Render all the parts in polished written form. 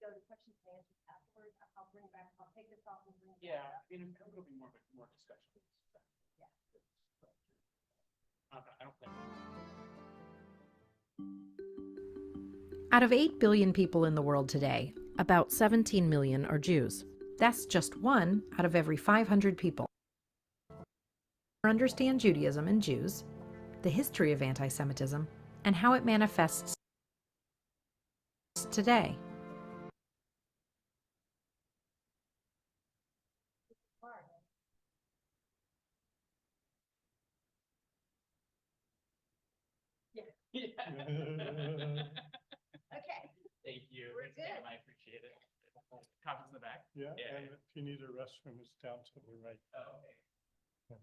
go to questions and answers afterwards. I'll bring back, I'll take this off and bring it Yeah, back. I mean, it'll be more discussion. Yeah. I don't think. Out of 8 billion people in the world today, about 17 million are Jews. That's just 1 out of every 500 people. Understand Judaism and Jews, the history of anti-Semitism, and how it manifests today. Yeah. Okay. Thank you. We're Thanks, ma'am. good. I appreciate it. Coffee's in the back. Yeah, Yeah. and if you need a restroom, it's down to the right. Oh, okay.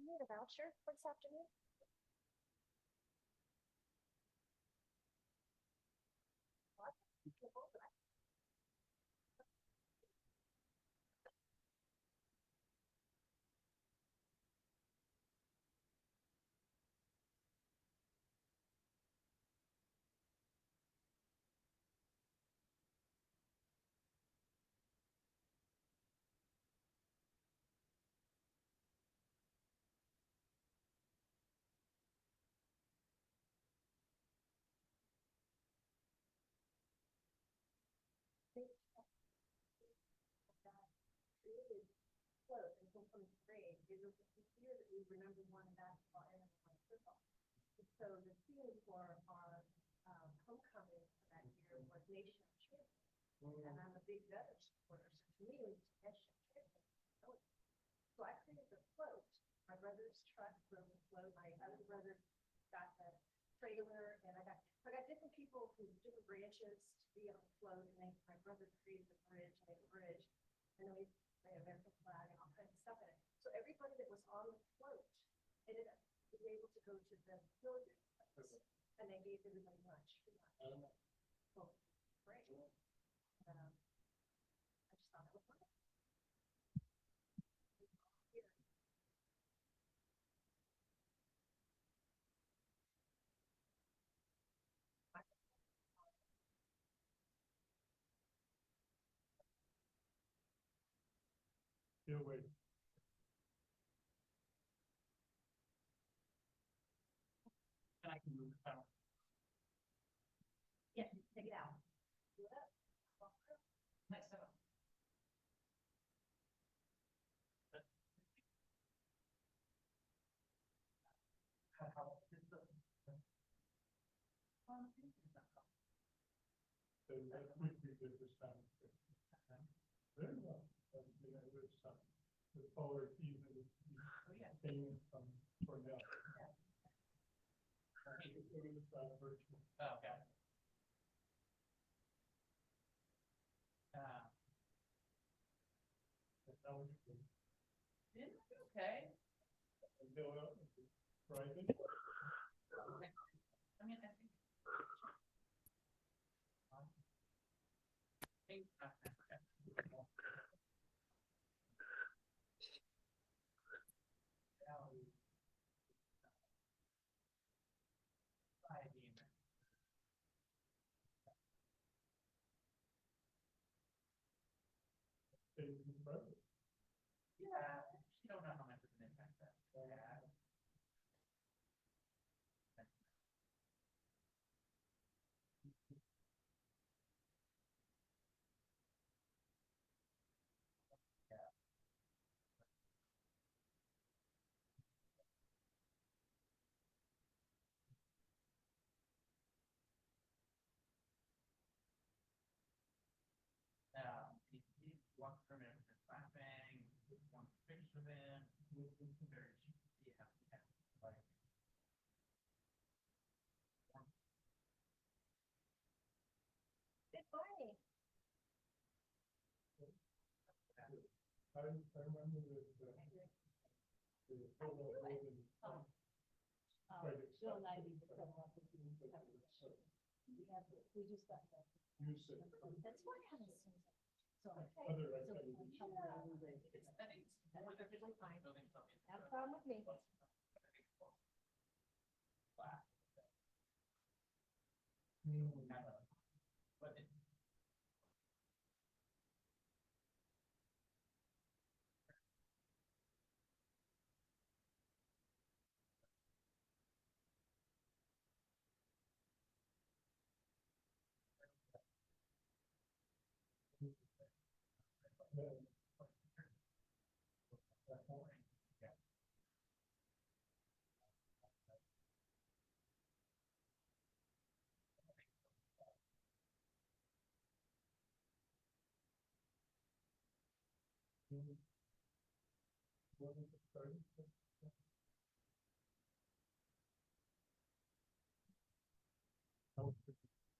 You need a voucher for this afternoon? What? Created quote and from the grade. It was this year that we remembered one in basketball and one in football. And so the theme for our homecoming for that year was Nation of Champions. And I'm a big veteran supporter, so to me it was Nation of Champions. So I created the float. My brother's truck drove the float. My other brother got the trailer, and I got different people from different branches to be on the float. And then my brother created the bridge, made a bridge, and then we made an American flag and all kinds of stuff in it. So everybody that was on the float ended up being able to go to the military place, and they gave everybody lunch. So great. I just thought it was fun. Yeah, wait. And I can move the panel. Yeah, take it out. Nice setup. So that would be good this time. Very well. You know, there's some, the forward even came from Cornell. It was virtual. Oh, okay. That was good. Yeah, okay. And go out and private. I mean, I think yeah, you don't know how much of an impact that had. You walk very cheap. Yeah, yeah. Like, Good morning. I remember that the Hillel building. Quite Bill expensive. Nye, we just got one. We just got that. Use it for That's why I haven't seen it. So, okay. other So, activities. that's perfectly fine. Not a problem with me.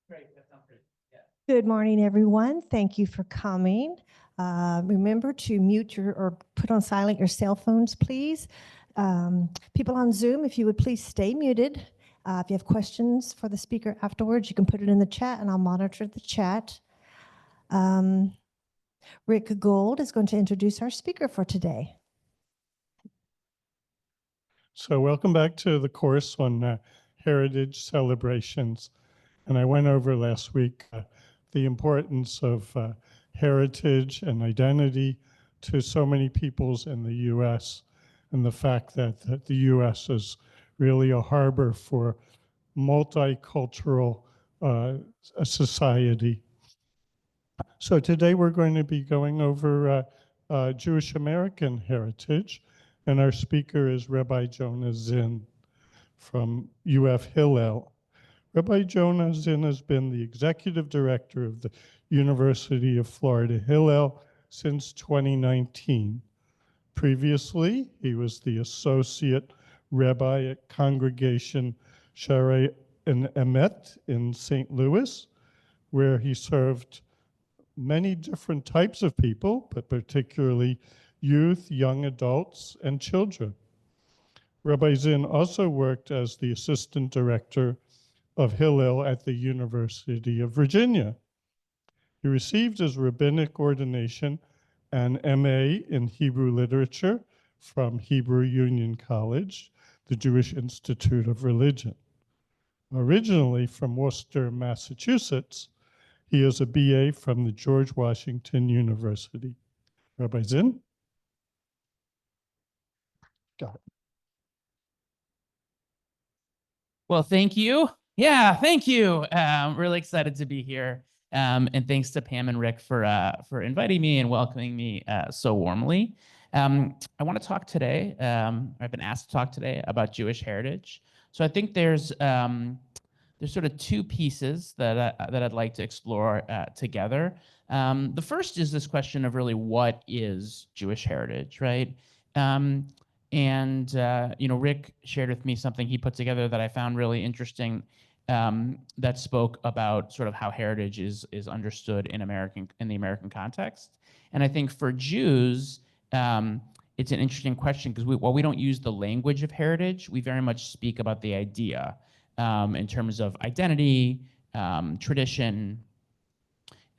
Great, that sounds great. Yeah. Good morning, everyone. Thank you for coming. Remember to mute your or put on silent your cell phones, please. People on Zoom, if you would please stay muted. If you have questions for the speaker afterwards, you can put it in the chat and I'll monitor the chat. Rick Gold is going to introduce our speaker for today. So welcome back to the course on heritage celebrations. And I went over last week the importance of heritage and identity to so many peoples in the U.S. and the fact that the U.S. is really a harbor for multicultural a society. So today we're going to be going over Jewish American heritage, and our speaker is Rabbi Jonah Zinn from UF Hillel. Rabbi Jonah Zinn has been the executive director of the University of Florida Hillel since 2019. Previously, he was the associate rabbi at Congregation Sharei and Emet in St. Louis, where he served many different types of people, but particularly youth, young adults, and children. Rabbi Zinn also worked as the assistant director of Hillel at the University of Virginia. He received his rabbinic ordination and MA in Hebrew literature from Hebrew Union College, the Jewish Institute of Religion. Originally from Worcester, Massachusetts, he is a BA from the George Washington University. Rabbi Zinn? Got it. Well, thank you. Yeah, thank you. Really excited to be here. And thanks to Pam and Rick for inviting me and welcoming me so warmly. I want to talk today, I've been asked to talk today about Jewish heritage. So I think there's sort of two pieces that I'd like to explore together. The first is this question of really what is Jewish heritage, right? Rick shared with me something he put together that I found really interesting, that spoke about sort of how heritage is understood in the American context. And I think for Jews, it's an interesting question because while we don't use the language of heritage, we very much speak about the idea in terms of identity, tradition,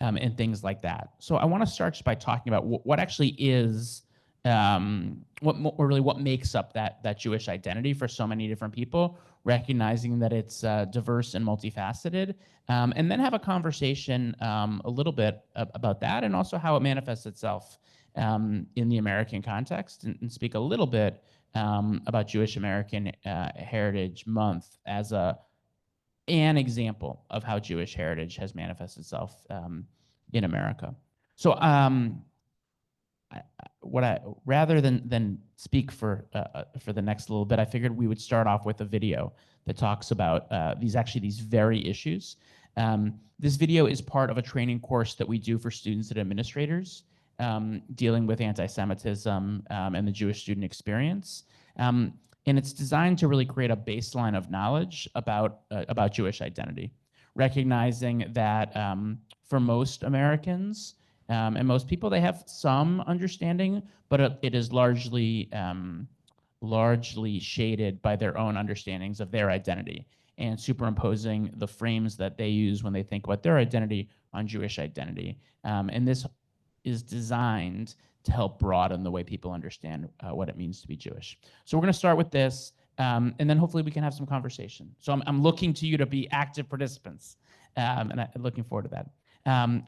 and things like that. So I want to start just by talking about what actually is what makes up that Jewish identity for so many different people, recognizing that it's diverse and multifaceted, and then have a conversation a little bit about that and also how it manifests itself in the American context, and speak a little bit about Jewish American Heritage Month as an example of how Jewish heritage has manifested itself in America. So rather than speak for the next little bit, I figured we would start off with a video that talks about these very issues. This video is part of a training course that we do for students and administrators dealing with anti-Semitism and the Jewish student experience. And it's designed to really create a baseline of knowledge about Jewish identity, recognizing that for most Americans and most people, they have some understanding, but it is largely shaded by their own understandings of their identity and superimposing the frames that they use when they think about their identity on Jewish identity. And this is designed to help broaden the way people understand what it means to be Jewish. So we're going to start with this, and then hopefully we can have some conversation. So I'm looking to you to be active participants, and I'm looking forward to that.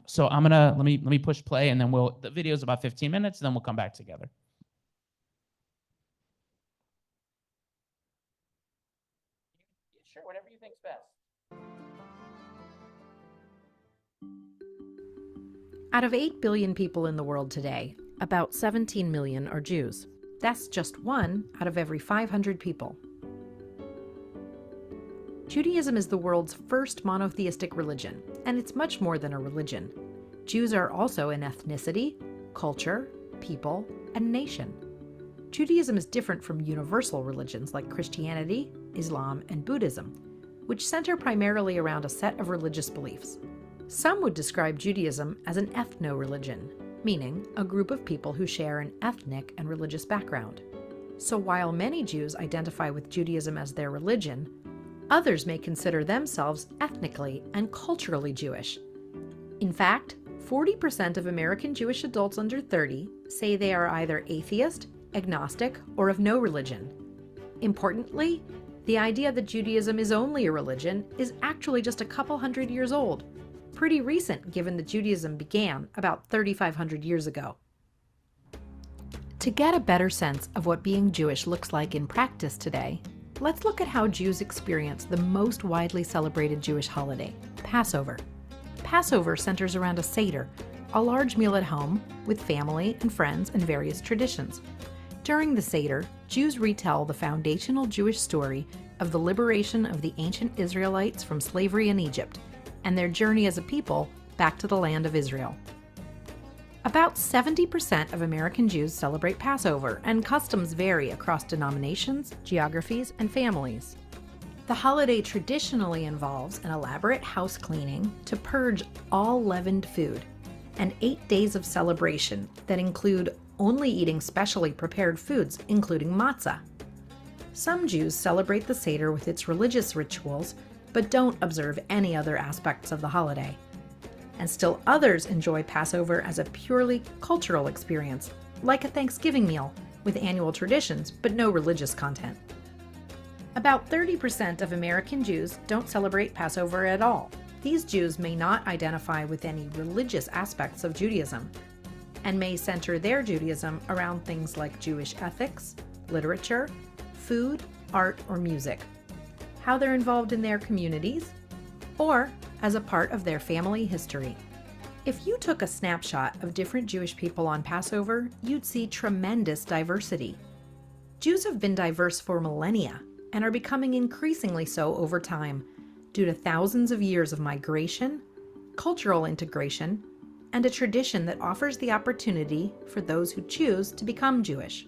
So I'm gonna let me push play, and then the video is about 15 minutes, and then we'll come back together. Sure, whatever you think's best. Out of 8 billion people in the world today, about 17 million are Jews. That's just 1 out of every 500 people. Judaism is the world's first monotheistic religion, and it's much more than a religion. Jews are also an ethnicity, culture, people, and nation. Judaism is different from universal religions like Christianity, Islam, and Buddhism, which center primarily around a set of religious beliefs. Some would describe Judaism as an ethno-religion, meaning a group of people who share an ethnic and religious background. So while many Jews identify with Judaism as their religion, others may consider themselves ethnically and culturally Jewish. In fact, 40% of American Jewish adults under 30 say they are either atheist, agnostic, or of no religion. Importantly, the idea that Judaism is only a religion is actually just a couple hundred years old, pretty recent given that Judaism began about 3,500 years ago. To get a better sense of what being Jewish looks like in practice today, let's look at how Jews experience the most widely celebrated Jewish holiday, Passover. Passover centers around a Seder, a large meal at home with family and friends and various traditions. During the Seder, Jews retell the foundational Jewish story of the liberation of the ancient Israelites from slavery in Egypt and their journey as a people back to the land of Israel. About 70% of American Jews celebrate Passover, and customs vary across denominations, geographies, and families. The holiday traditionally involves an elaborate house cleaning to purge all leavened food, and 8 days of celebration that include only eating specially prepared foods, including matzah. Some Jews celebrate the Seder with its religious rituals, but don't observe any other aspects of the holiday. And still others enjoy Passover as a purely cultural experience, like a Thanksgiving meal, with annual traditions but no religious content. About 30% of American Jews don't celebrate Passover at all. These Jews may not identify with any religious aspects of Judaism, and may center their Judaism around things like Jewish ethics, literature, food, art, or music, how they're involved in their communities, or as a part of their family history. If you took a snapshot of different Jewish people on Passover, you'd see tremendous diversity. Jews have been diverse for millennia and are becoming increasingly so over time due to thousands of years of migration, cultural integration, and a tradition that offers the opportunity for those who choose to become Jewish.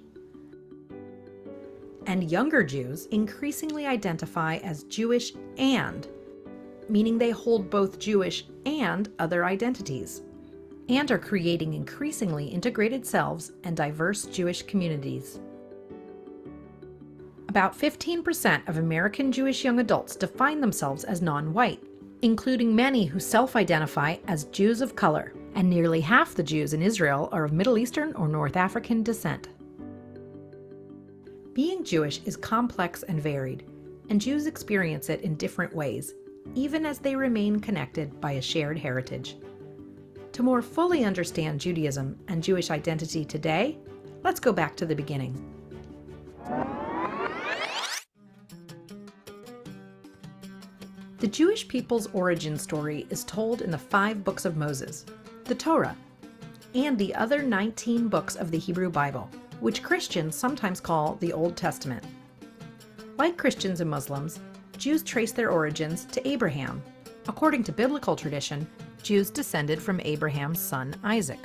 And younger Jews increasingly identify as Jewish and, meaning they hold both Jewish and other identities, and are creating increasingly integrated selves and diverse Jewish communities. About 15% of American Jewish young adults define themselves as non-white, including many who self-identify as Jews of color, and nearly half the Jews in Israel are of Middle Eastern or North African descent. Being Jewish is complex and varied, and Jews experience it in different ways, even as they remain connected by a shared heritage. To more fully understand Judaism and Jewish identity today, let's go back to the beginning. The Jewish people's origin story is told in the 5 books of Moses, the Torah, and the other 19 books of the Hebrew Bible, which Christians sometimes call the Old Testament. Like Christians and Muslims, Jews trace their origins to Abraham. According to biblical tradition, Jews descended from Abraham's son Isaac.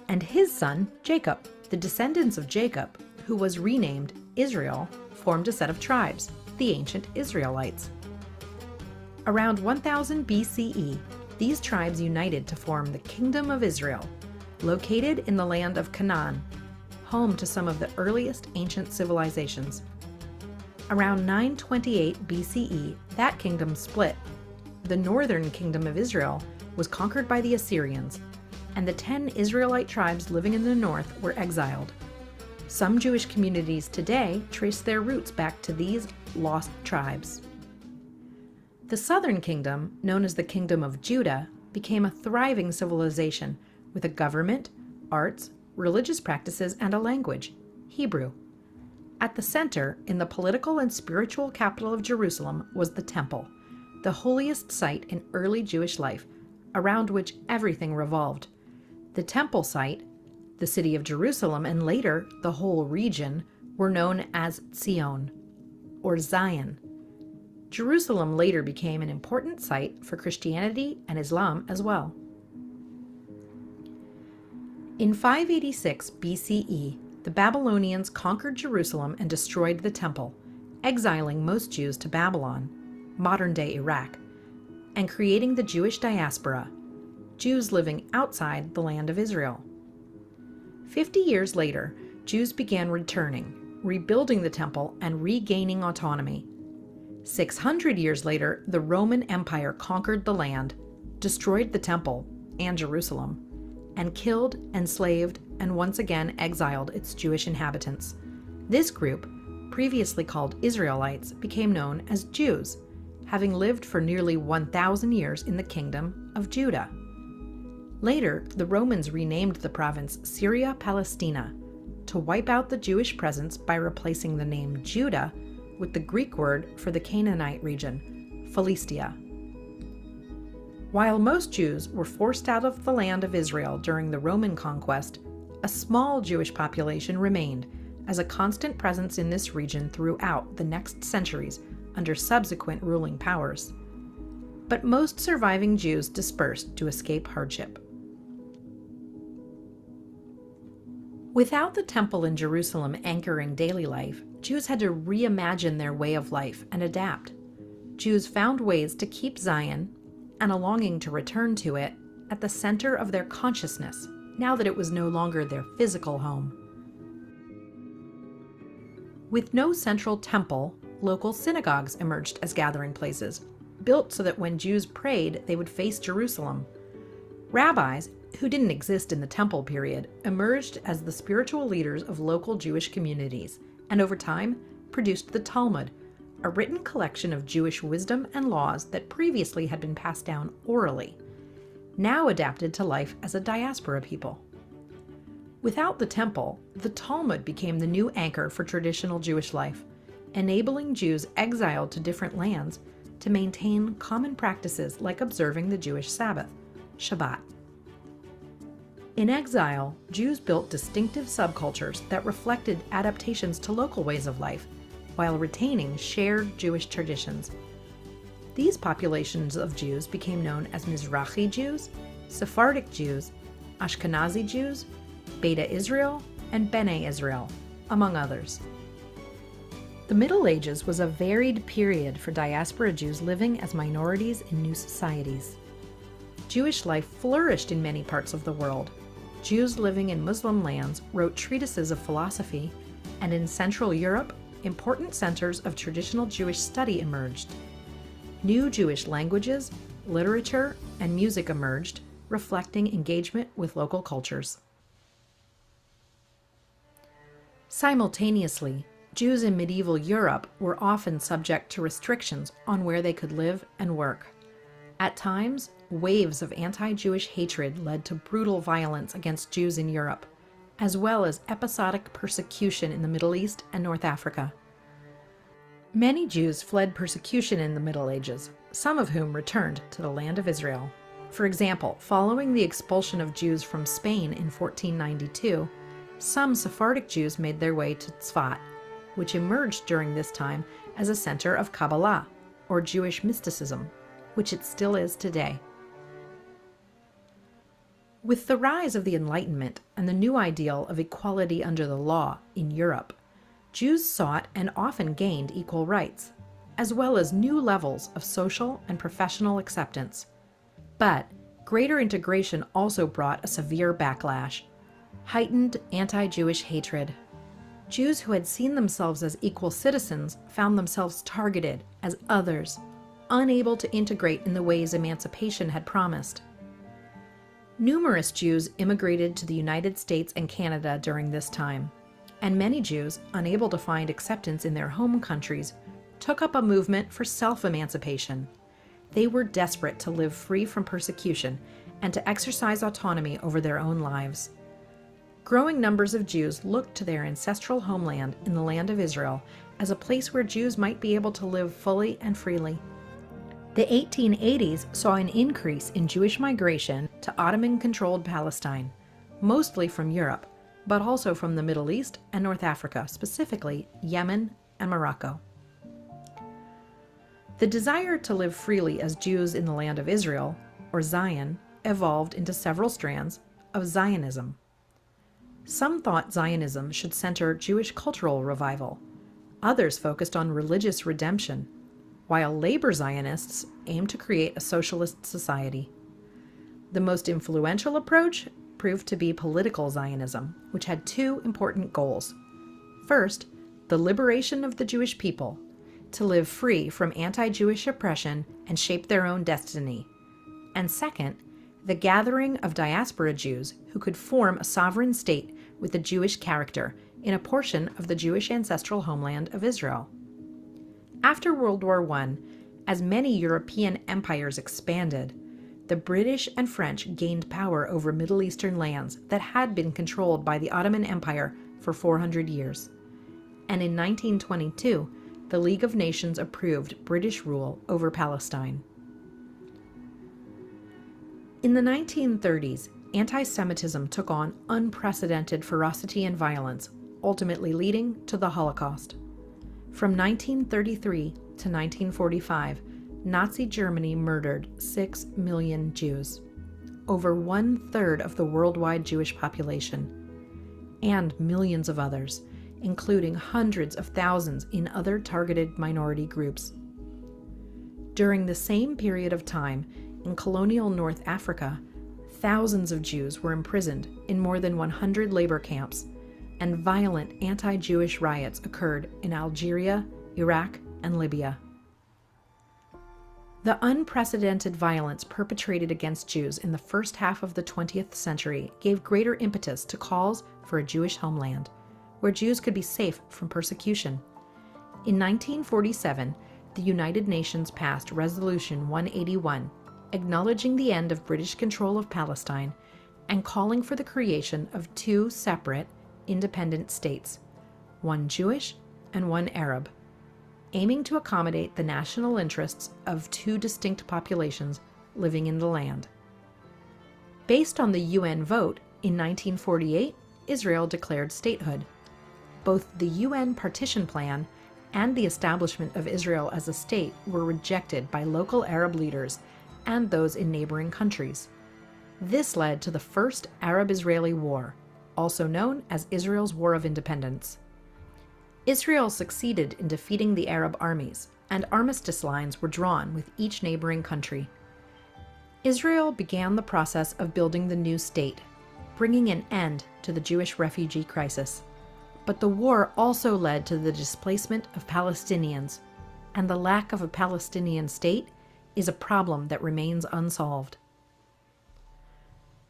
and his son, Jacob. The descendants of Jacob, who was renamed Israel, formed a set of tribes, the ancient Israelites. Around 1000 BCE, these tribes united to form the Kingdom of Israel, located in the land of Canaan, home to some of the earliest ancient civilizations. Around 928 BCE, that kingdom split. The northern kingdom of Israel was conquered by the Assyrians, and the 10 Israelite tribes living in the north were exiled. Some Jewish communities today trace their roots back to these lost tribes. The southern kingdom, known as the Kingdom of Judah, became a thriving civilization with a government, arts, religious practices, and a language, Hebrew. At the center, in the political and spiritual capital of Jerusalem, was the Temple, the holiest site in early Jewish life, around which everything revolved. The Temple site, the city of Jerusalem, and later the whole region, were known as Zion, or Zion. Jerusalem later became an important site for Christianity and Islam as well. In 586 BCE, the Babylonians conquered Jerusalem and destroyed the temple, exiling most Jews to Babylon, modern-day Iraq, and creating the Jewish diaspora, Jews living outside the land of Israel. 50 years later, Jews began returning, rebuilding the temple and regaining autonomy. 600 years later, the Roman Empire conquered the land, destroyed the temple and Jerusalem, and killed, enslaved, and once again exiled its Jewish inhabitants. This group, previously called Israelites, became known as Jews, having lived for nearly 1,000 years in the Kingdom of Judah. Later, the Romans renamed the province Syria Palestina to wipe out the Jewish presence by replacing the name Judah with the Greek word for the Canaanite region, Philistia. While most Jews were forced out of the land of Israel during the Roman conquest, a small Jewish population remained as a constant presence in this region throughout the next centuries under subsequent ruling powers. But most surviving Jews dispersed to escape hardship. Without the temple in Jerusalem anchoring daily life, Jews had to reimagine their way of life and adapt. Jews found ways to keep Zion, and a longing to return to it, at the center of their consciousness, now that it was no longer their physical home. With no central temple, local synagogues emerged as gathering places, built so that when Jews prayed, they would face Jerusalem. Rabbis, who didn't exist in the temple period, emerged as the spiritual leaders of local Jewish communities, and over time produced the Talmud, a written collection of Jewish wisdom and laws that previously had been passed down orally, now adapted to life as a diaspora people. Without the temple, the Talmud became the new anchor for traditional Jewish life, enabling Jews exiled to different lands to maintain common practices like observing the Jewish Sabbath, Shabbat. In exile, Jews built distinctive subcultures that reflected adaptations to local ways of life, while retaining shared Jewish traditions. These populations of Jews became known as Mizrahi Jews, Sephardic Jews, Ashkenazi Jews, Beta Israel, and Bene Israel, among others. The Middle Ages was a varied period for diaspora Jews living as minorities in new societies. Jewish life flourished in many parts of the world. Jews living in Muslim lands wrote treatises of philosophy, and in Central Europe, important centers of traditional Jewish study emerged. New Jewish languages, literature, and music emerged, reflecting engagement with local cultures. Simultaneously, Jews in medieval Europe were often subject to restrictions on where they could live and work. At times, waves of anti-Jewish hatred led to brutal violence against Jews in Europe, as well as episodic persecution in the Middle East and North Africa. Many Jews fled persecution in the Middle Ages, some of whom returned to the land of Israel. For example, following the expulsion of Jews from Spain in 1492, some Sephardic Jews made their way to Tzfat, which emerged during this time as a center of Kabbalah, or Jewish mysticism, which it still is today. With the rise of the Enlightenment and the new ideal of equality under the law in Europe, Jews sought and often gained equal rights, as well as new levels of social and professional acceptance. But greater integration also brought a severe backlash, heightened anti-Jewish hatred. Jews who had seen themselves as equal citizens found themselves targeted as others, unable to integrate in the ways emancipation had promised. Numerous Jews immigrated to the United States and Canada during this time, and many Jews, unable to find acceptance in their home countries, took up a movement for self-emancipation. They were desperate to live free from persecution and to exercise autonomy over their own lives. Growing numbers of Jews looked to their ancestral homeland in the land of Israel as a place where Jews might be able to live fully and freely. The 1880s saw an increase in Jewish migration to Ottoman-controlled Palestine, mostly from Europe, but also from the Middle East and North Africa, specifically Yemen and Morocco. The desire to live freely as Jews in the land of Israel, or Zion, evolved into several strands of Zionism. Some thought Zionism should center Jewish cultural revival. Others focused on religious redemption, while labor Zionists aimed to create a socialist society. The most influential approach proved to be political Zionism, which had two important goals. First, the liberation of the Jewish people, to live free from anti-Jewish oppression and shape their own destiny. And second, the gathering of diaspora Jews who could form a sovereign state with a Jewish character in a portion of the Jewish ancestral homeland of Israel. After World War I, as many European empires expanded, the British and French gained power over Middle Eastern lands that had been controlled by the Ottoman Empire for 400 years. And in 1922, the League of Nations approved British rule over Palestine. In the 1930s, anti-Semitism took on unprecedented ferocity and violence, ultimately leading to the Holocaust. From 1933 to 1945, Nazi Germany murdered 6 million Jews, over 1/3 of the worldwide Jewish population, and millions of others, including hundreds of thousands in other targeted minority groups. During the same period of time, in colonial North Africa, thousands of Jews were imprisoned in more than 100 labor camps, and violent anti-Jewish riots occurred in Algeria, Iraq, and Libya. The unprecedented violence perpetrated against Jews in the first half of the 20th century gave greater impetus to calls for a Jewish homeland, where Jews could be safe from persecution. In 1947, the United Nations passed Resolution 181, acknowledging the end of British control of Palestine and calling for the creation of two separate, independent states, one Jewish and one Arab, aiming to accommodate the national interests of two distinct populations living in the land. Based on the UN vote, in 1948, Israel declared statehood. Both the UN partition plan and the establishment of Israel as a state were rejected by local Arab leaders and those in neighboring countries. This led to the First Arab-Israeli War, also known as Israel's War of Independence. Israel succeeded in defeating the Arab armies, and armistice lines were drawn with each neighboring country. Israel began the process of building the new state, bringing an end to the Jewish refugee crisis. But the war also led to the displacement of Palestinians, and the lack of a Palestinian state is a problem that remains unsolved.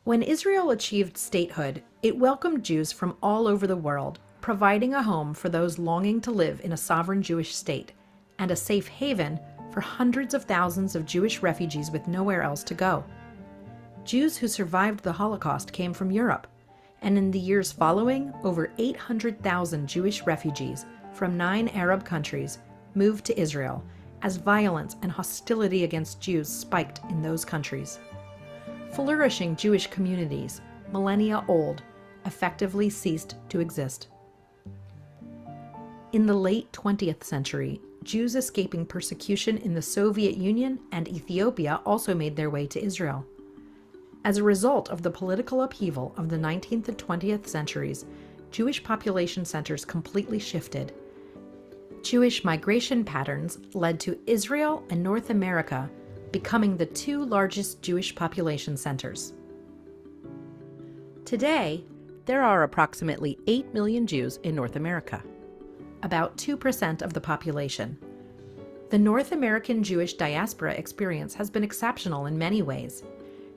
When Israel achieved statehood, it welcomed Jews from all over the world, providing a home for those longing to live in a sovereign Jewish state, and a safe haven for hundreds of thousands of Jewish refugees with nowhere else to go. Jews who survived the Holocaust came from Europe, and in the years following, over 800,000 Jewish refugees from 9 Arab countries moved to Israel as violence and hostility against Jews spiked in those countries. Flourishing Jewish communities, millennia old, effectively ceased to exist. In the late 20th century, Jews escaping persecution in the Soviet Union and Ethiopia also made their way to Israel. As a result of the political upheaval of the 19th and 20th centuries, Jewish population centers completely shifted. Jewish migration patterns led to Israel and North America becoming the two largest Jewish population centers. Today, there are approximately 8 million Jews in North America, about 2% of the population. The North American Jewish diaspora experience has been exceptional in many ways.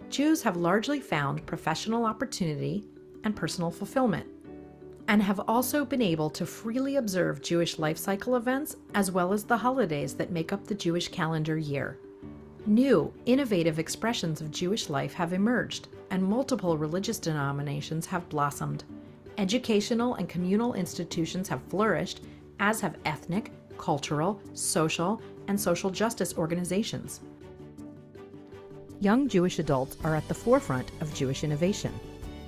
Jews have largely found professional opportunity and personal fulfillment, and have also been able to freely observe Jewish life cycle events as well as the holidays that make up the Jewish calendar year. New, innovative expressions of Jewish life have emerged, and multiple religious denominations have blossomed. Educational and communal institutions have flourished, as have ethnic, cultural, social, and social justice organizations. Young Jewish adults are at the forefront of Jewish innovation,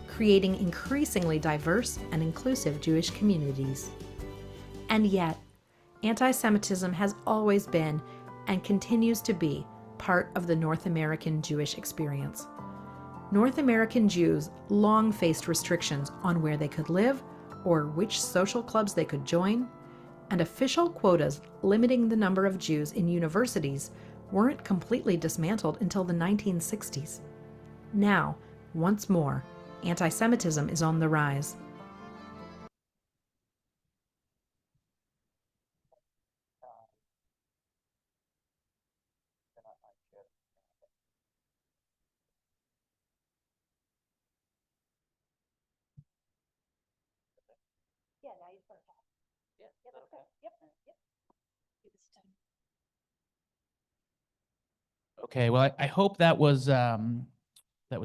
creating increasingly diverse and inclusive Jewish communities. And yet, anti-Semitism has always been and continues to be part of the North American Jewish experience. North American Jews long faced restrictions on where they could live or which social clubs they could join, and official quotas limiting the number of Jews in universities weren't completely dismantled until the 1960s. Now, once more, anti-Semitism is on the rise. Yeah, now you start talking. Yeah, Yep, that's good. Yep, yep. Okay, well, I hope that was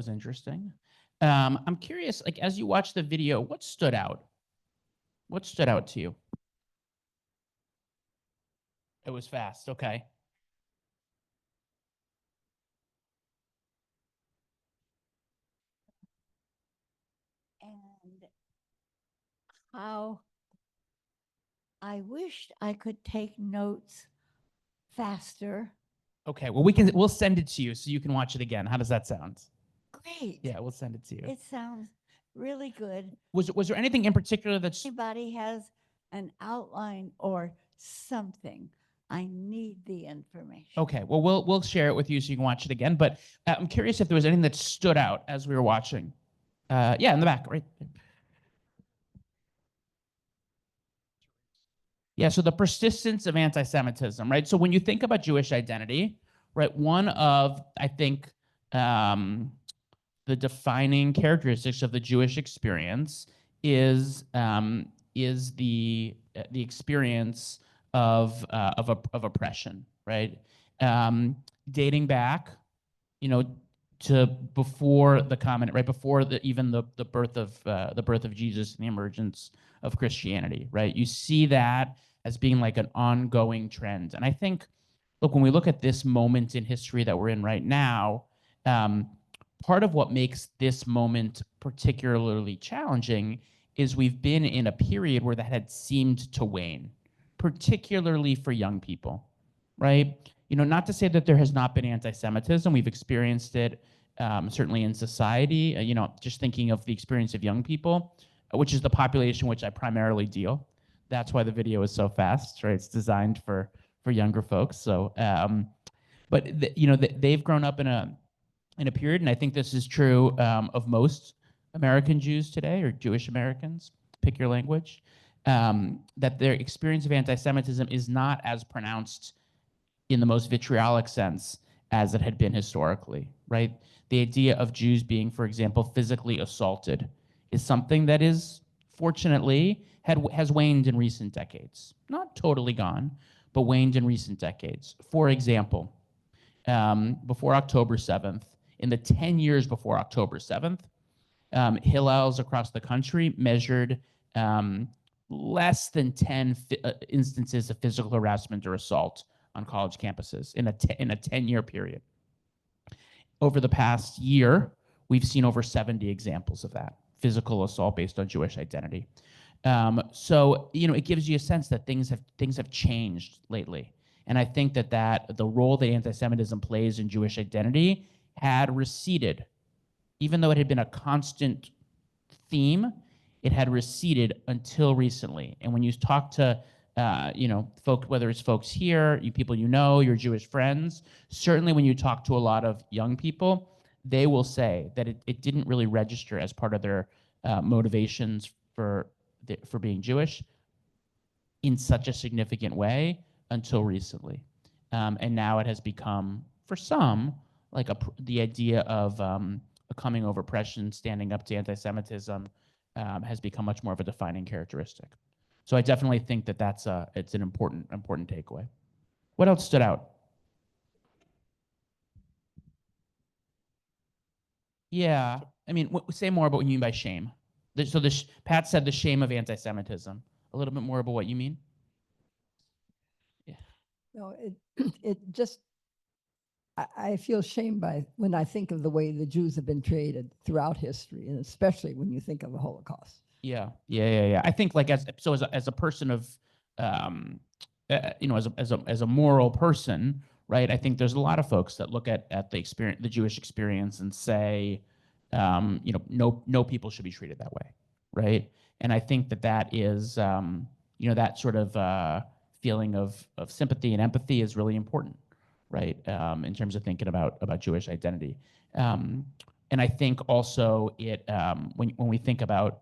interesting. I'm curious, like as you watch the video, what stood out? What stood out to you? It was fast. Okay. And how I wished I could take notes faster. Okay. Well, we'll send it to you so you can watch it again. How does that sound? Great. Yeah, we'll send it to you. It sounds really good. Was there anything in particular that's Anybody has an outline or something, I need the information. okay? Well, we'll share it with you so you can watch it again. But I'm curious if there was anything that stood out as we were watching. Yeah, in the back, right? Yeah, so the persistence of anti-Semitism, right? So when you think about Jewish identity, right, one of, I think, the defining characteristics of the Jewish experience is the experience of oppression, right? Dating back, to before the common, right before even the birth of Jesus and the emergence of Christianity, right? You see that as being like an ongoing trend, and I think, look, when we look at this moment in history that we're in right now, part of what makes this moment particularly challenging is we've been in a period where that had seemed to wane, particularly for young people, right? Not to say that there has not been anti-Semitism. We've experienced it certainly in society. Just thinking of the experience of young people, which is the population which I primarily deal. That's why the video is so fast, right? It's designed for younger folks. So, but they've grown up in a period, and I think this is true of most American Jews today, or Jewish Americans, pick your language, that their experience of anti-Semitism is not as pronounced in the most vitriolic sense as it had been historically, right? The idea of Jews being, for example, physically assaulted is something that is, fortunately, has waned in recent decades. Not totally gone, but waned in recent decades. For example, before October 7th, in the 10 years before October 7th, Hillels across the country measured less than 10 instances of physical harassment or assault on college campuses in a 10-year period. Over the past year, we've seen over 70 examples of that, physical assault based on Jewish identity. So it gives you a sense that things have changed lately. And I think that the role that anti-Semitism plays in Jewish identity had receded even though it had been a constant theme, it had receded until recently. And when you talk to folks, whether it's folks here, people your Jewish friends, certainly when you talk to a lot of young people, they will say that it didn't really register as part of their motivations for being Jewish in such a significant way until recently. And now it has become, for some, like the idea of a coming over oppression, standing up to anti-Semitism, has become much more of a defining characteristic. So I definitely think that it's an important takeaway. What else stood out? Yeah, I mean, say more about what you mean by shame. So Pat said the shame of anti-Semitism. A little bit more about what you mean. No, it just, I feel shamed by when I think of the way the Jews have been treated throughout history, and especially when you think of the Holocaust. Yeah. I think like as a person of, as a moral person, right? I think there's a lot of folks that look at the experience, the Jewish experience, and say, no people should be treated that way, right? And I think that is, that sort of feeling of sympathy and empathy is really important, right? In terms of thinking about Jewish identity. And I think also when we think about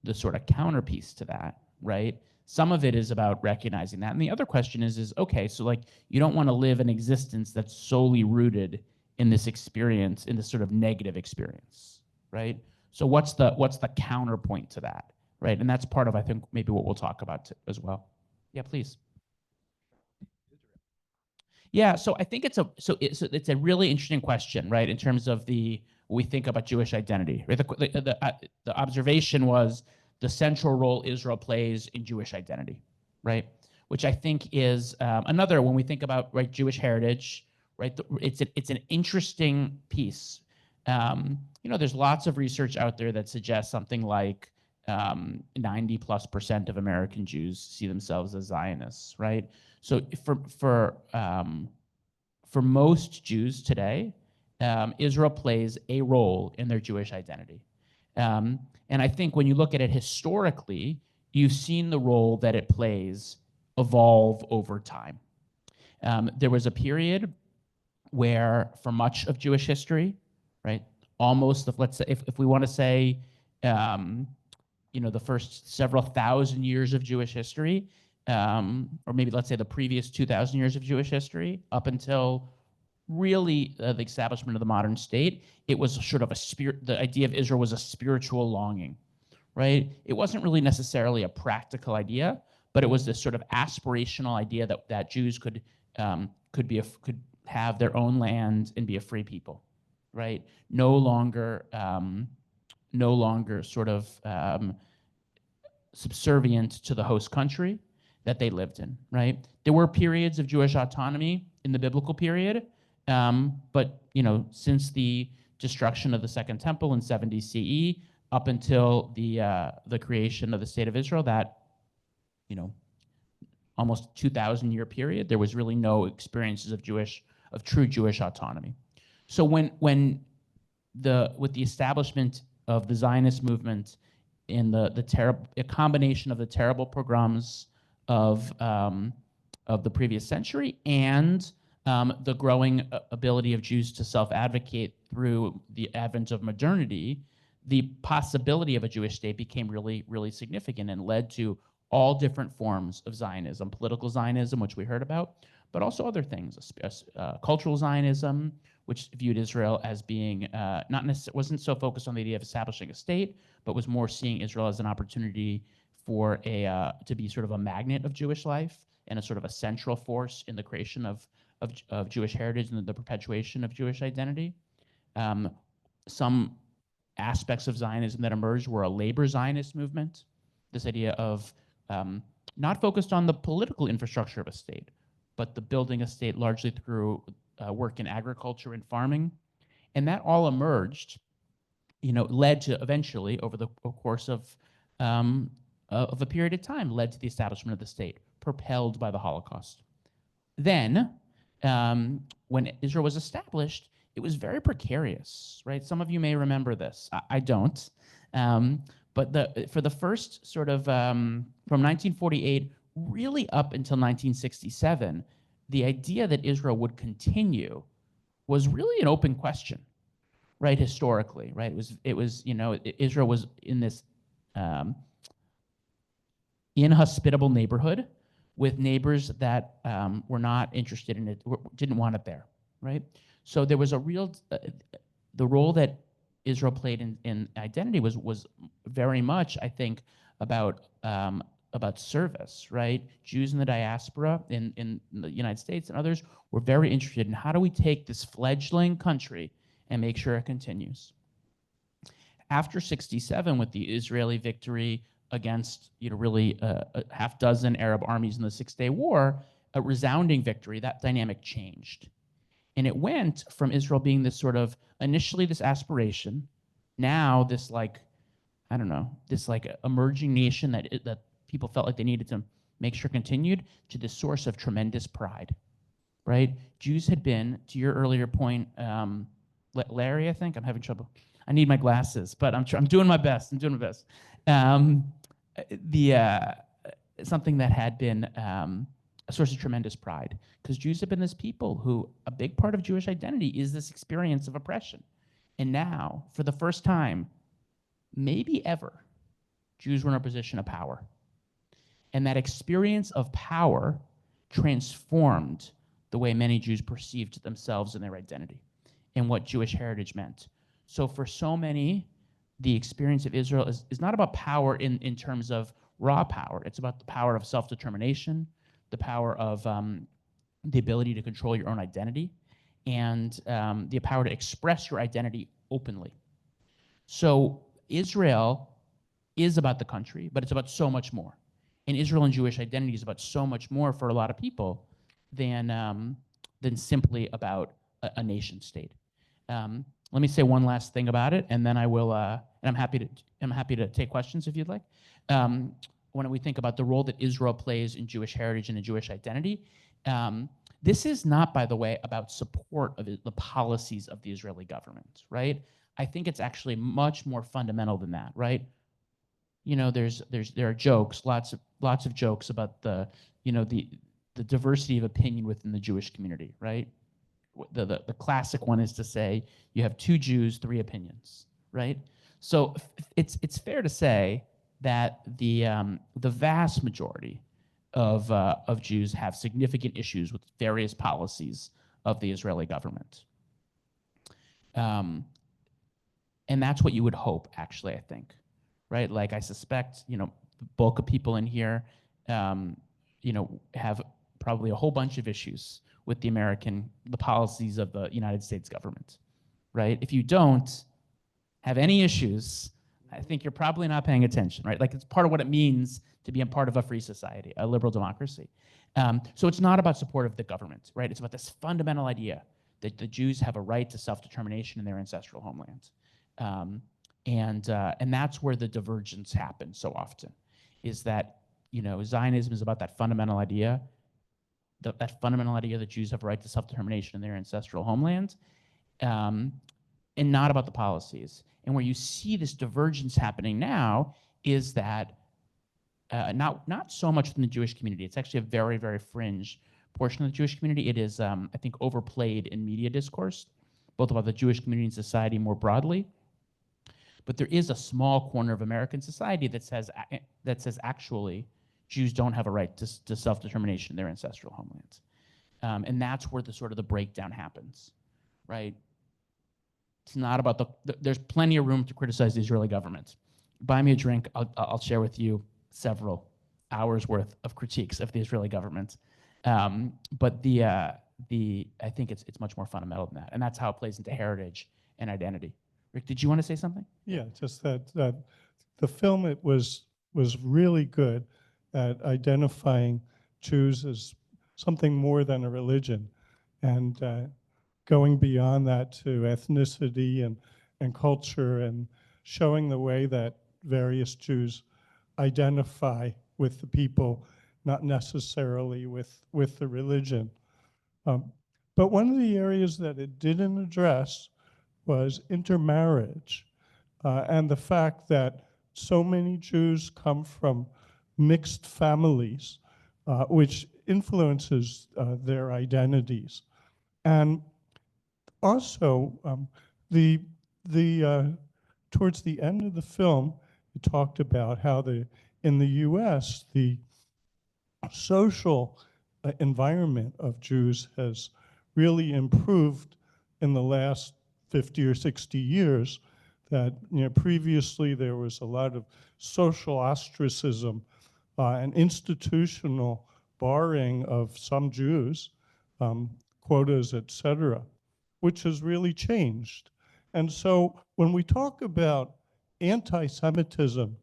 the sort of counterpiece to that, right? Some of it is about recognizing that. And the other question is okay, so like you don't want to live an existence that's solely rooted in this experience, in this sort of negative experience, right? So what's the counterpoint to that, right? And that's part of, I think, maybe what we'll talk about as well. Yeah, please. Yeah, so I think it's a really interesting question, right? In terms of we think about Jewish identity, right? The observation was the central role Israel plays in Jewish identity, right? Which I think is another, when we think about, right, Jewish heritage, right? It's an interesting piece. There's lots of research out there that suggests something like 90+% of American Jews see themselves as Zionists, right? So for most Jews today, Israel plays a role in their Jewish identity. And I think when you look at it historically, you've seen the role that it plays evolve over time. There was a period where, for much of Jewish history, right, almost, let's say, if we want to say, the first several thousand years of Jewish history, or maybe let's say the previous 2,000 years of Jewish history, up until really the establishment of the modern state, it was sort of the idea of Israel was a spiritual longing, right? It wasn't really necessarily a practical idea, but it was this sort of aspirational idea that Jews could have their own land and be a free people, right? No longer sort of subservient to the host country that they lived in, right? There were periods of Jewish autonomy in the biblical period, but since the destruction of the Second Temple in 70 CE up until the creation of the State of Israel, that almost 2,000-year period, there was really no experiences of true Jewish autonomy. So with the establishment of the Zionist movement in a combination of the terrible pogroms of the previous century and the growing ability of Jews to self-advocate through the advent of modernity, the possibility of a Jewish state became really, really significant and led to all different forms of Zionism, political Zionism, which we heard about, but also other things, cultural Zionism, which viewed Israel as being wasn't so focused on the idea of establishing a state, but was more seeing Israel as an opportunity for to be sort of a magnet of Jewish life and a sort of a central force in the creation of Jewish heritage and the perpetuation of Jewish identity. Some aspects of Zionism that emerged were a labor Zionist movement, this idea of not focused on the political infrastructure of a state, but the building a state largely through work in agriculture and farming. And that all emerged, led to eventually, over the course of a period of time, led to the establishment of the state, propelled by the Holocaust. Then, when Israel was established, it was very precarious, right? Some of you may remember this. I don't. But for the first sort of from 1948 really up until 1967, the idea that Israel would continue was really an open question, right? Historically, right? Israel was in this inhospitable neighborhood with neighbors that were not interested in it, didn't want it there, right? So there was a real, the role that Israel played in identity was very much, I think, about service, right? Jews in the diaspora in the United States and others were very interested in how do we take this fledgling country and make sure it continues. After 67, with the Israeli victory against really a half dozen Arab armies in the Six-Day War, a resounding victory, that dynamic changed. And it went from Israel being this sort of, initially this aspiration, now this this emerging nation that people felt like they needed to make sure continued, to this source of tremendous pride, right? Jews had been, to your earlier point, Larry, I think, I'm having trouble. I need my glasses, but I'm doing my best. I'm doing my best. Something that had been a source of tremendous pride, because Jews have been this people who, a big part of Jewish identity is this experience of oppression. And now, for the first time, maybe ever, Jews were in a position of power. And that experience of power transformed the way many Jews perceived themselves and their identity and what Jewish heritage meant. So for so many, the experience of Israel is not about power in terms of raw power. It's about the power of self-determination, the power of the ability to control your own identity, and the power to express your identity openly. So Israel is about the country, but it's about so much more. And Israel and Jewish identity is about so much more for a lot of people than simply about a nation state. Let me say one last thing about it, and then I will. And I'm happy to take questions if you'd like. When we think about the role that Israel plays in Jewish heritage and in Jewish identity, this is not, by the way, about support of the policies of the Israeli government, right? I think it's actually much more fundamental than that, right? There are jokes, lots of jokes about the diversity of opinion within the Jewish community, right? The classic one is to say you have 2 Jews, 3 opinions, right? So it's fair to say that the vast majority of Jews have significant issues with various policies of the Israeli government. And that's what you would hope, actually, I think, right? Like, I suspect, the bulk of people in here, have probably a whole bunch of issues with the policies of the United States government, right? If you don't have any issues, I think you're probably not paying attention, right? Like, it's part of what it means to be a part of a free society, a liberal democracy. So it's not about support of the government, right? It's about this fundamental idea that the Jews have a right to self-determination in their ancestral homelands. And that's where the divergence happens so often, is that, Zionism is about that fundamental idea, that fundamental idea that Jews have a right to self-determination in their ancestral homeland, and not about the policies. And where you see this divergence happening now is that not so much in the Jewish community. It's actually a very, very fringe portion of the Jewish community. It is, I think, overplayed in media discourse, both about the Jewish community and society more broadly. But there is a small corner of American society that says actually Jews don't have a right to self-determination in their ancestral homelands. And that's where the breakdown happens, right? It's not about there's plenty of room to criticize the Israeli government. Buy me a drink, I'll share with you several hours worth of critiques of the Israeli government. But I think it's much more fundamental than that. And that's how it plays into heritage and identity. Rick, did you want to say something? Yeah, just that the film, it was really good at identifying Jews as something more than a religion, and going beyond that to ethnicity and culture, and showing the way that various Jews identify with the people, not necessarily with the religion. But one of the areas that it didn't address was intermarriage, and the fact that so many Jews come from mixed families, which influences their identities. And also, the towards the end of the film, it talked about how in the U.S. the social environment of Jews has really improved in the last 50 or 60 years. That previously there was a lot of social ostracism and institutional barring of some Jews, quotas, etc., which has really changed. And so when we talk about anti-Semitism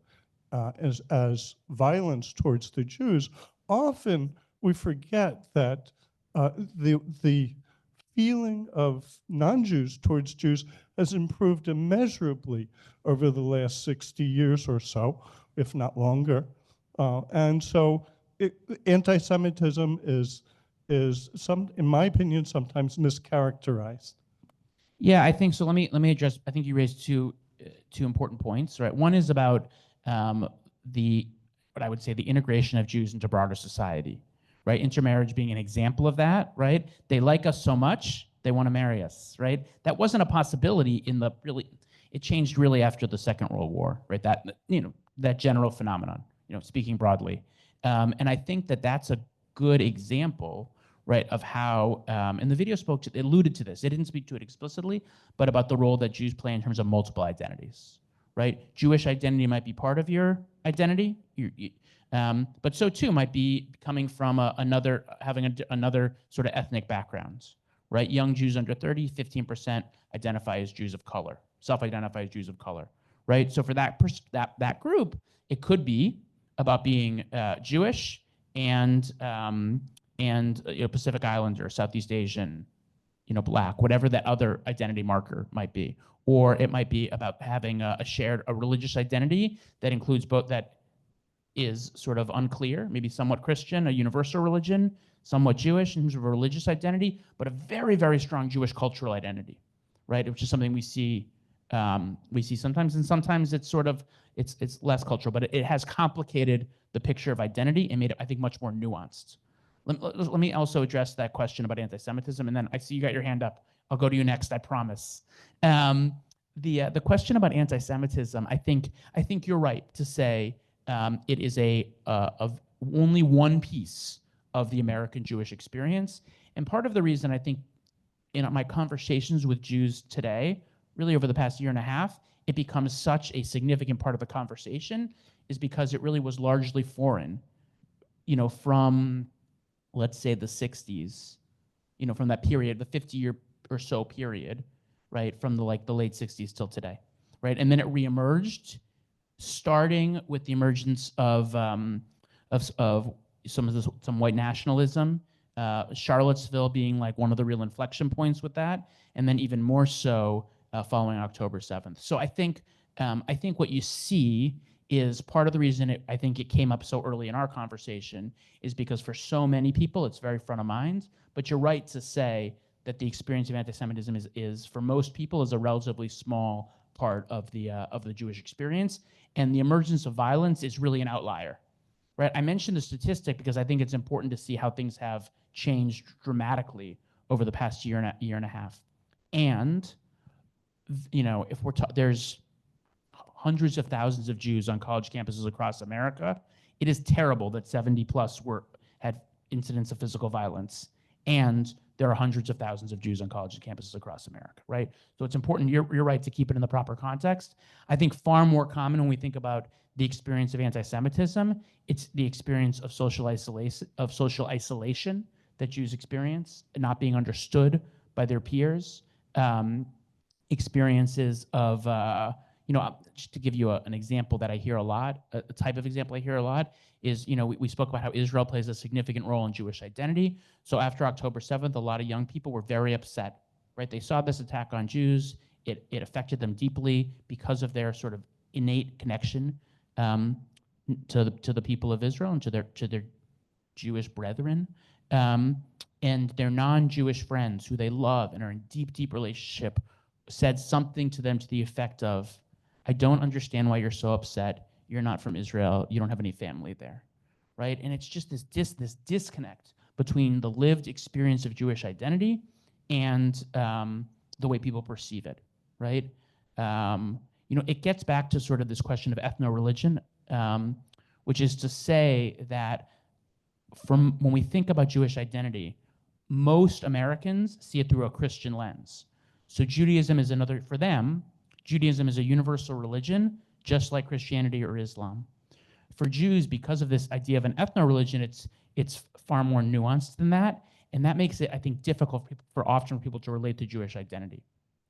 as violence towards the Jews, often we forget that the feeling of non-Jews towards Jews has improved immeasurably over the last 60 years or so, if not longer. And so anti-Semitism is in my opinion, sometimes mischaracterized. Yeah, I think so. Let me address. I think you raised two important points, right? One is about what I would say the integration of Jews into broader society, right? Intermarriage being an example of that, right? They like us so much, they want to marry us, right? That wasn't a possibility it changed really after the Second World War, right? That general phenomenon, speaking broadly. And I think that that's a good example, right, of how, and the video alluded to this. It didn't speak to it explicitly, but about the role that Jews play in terms of multiple identities, right? Jewish identity might be part of your identity, but so too might be coming from having another sort of ethnic background, right? Young Jews under 30, 15% identify as Jews of color, self-identify as Jews of color, right? So for that group, it could be about being Jewish and Pacific Islander, Southeast Asian, Black, whatever that other identity marker might be. Or it might be about having a religious identity that includes both, that is sort of unclear, maybe somewhat Christian, a universal religion, somewhat Jewish in terms of a religious identity, but a very, very strong Jewish cultural identity, right? Which is something we see sometimes, and sometimes it's less cultural, but it has complicated the picture of identity and made it, I think, much more nuanced. Let me also address that question about anti-Semitism, and then I see you got your hand up. I'll go to you next, I promise. The question about anti-Semitism, I think you're right to say it is of only one piece of the American Jewish experience, and part of the reason I think in my conversations with Jews today, really over the past year and a half, it becomes such a significant part of the conversation is because it really was largely foreign, from, let's say, the 60s, from that period, the 50-year or so period, right, from the late 60s till today, right? And then it reemerged, starting with the emergence of some white nationalism, Charlottesville being like one of the real inflection points with that, and then even more so following October 7th. So I think what you see is part of the reason I think it came up so early in our conversation is because for so many people it's very front of mind. But you're right to say that the experience of anti-Semitism is for most people is a relatively small part of the Jewish experience, and the emergence of violence is really an outlier, right? I mentioned the statistic because I think it's important to see how things have changed dramatically over the past year and a half, and if there's hundreds of thousands of Jews on college campuses across America, it is terrible that 70 plus had incidents of physical violence, and there are hundreds of thousands of Jews on college campuses across America, right? So it's important, you're right, to keep it in the proper context. I think far more common when we think about the experience of anti-Semitism, it's the experience of social isolation that Jews experience, not being understood by their peers, experiences of, just to give you an example that I hear a lot, a type of example I hear a lot is, we spoke about how Israel plays a significant role in Jewish identity. So after October 7th, a lot of young people were very upset, right? They saw this attack on Jews. It affected them deeply because of their sort of innate connection to the people of Israel and to their Jewish brethren. and their non-Jewish friends who they love and are in deep, deep relationship said something to them to the effect of, I don't understand why you're so upset. You're not from Israel. You don't have any family there, right? And it's just this disconnect between the lived experience of Jewish identity and the way people perceive it, right? It gets back to sort of this question of ethno-religion, which is to say that from when we think about Jewish identity, most Americans see it through a Christian lens. So Judaism is another, for them, Judaism is a universal religion, just like Christianity or Islam. For Jews, because of this idea of an ethno-religion, it's far more nuanced than that, and that makes it, I think, difficult for often people to relate to Jewish identity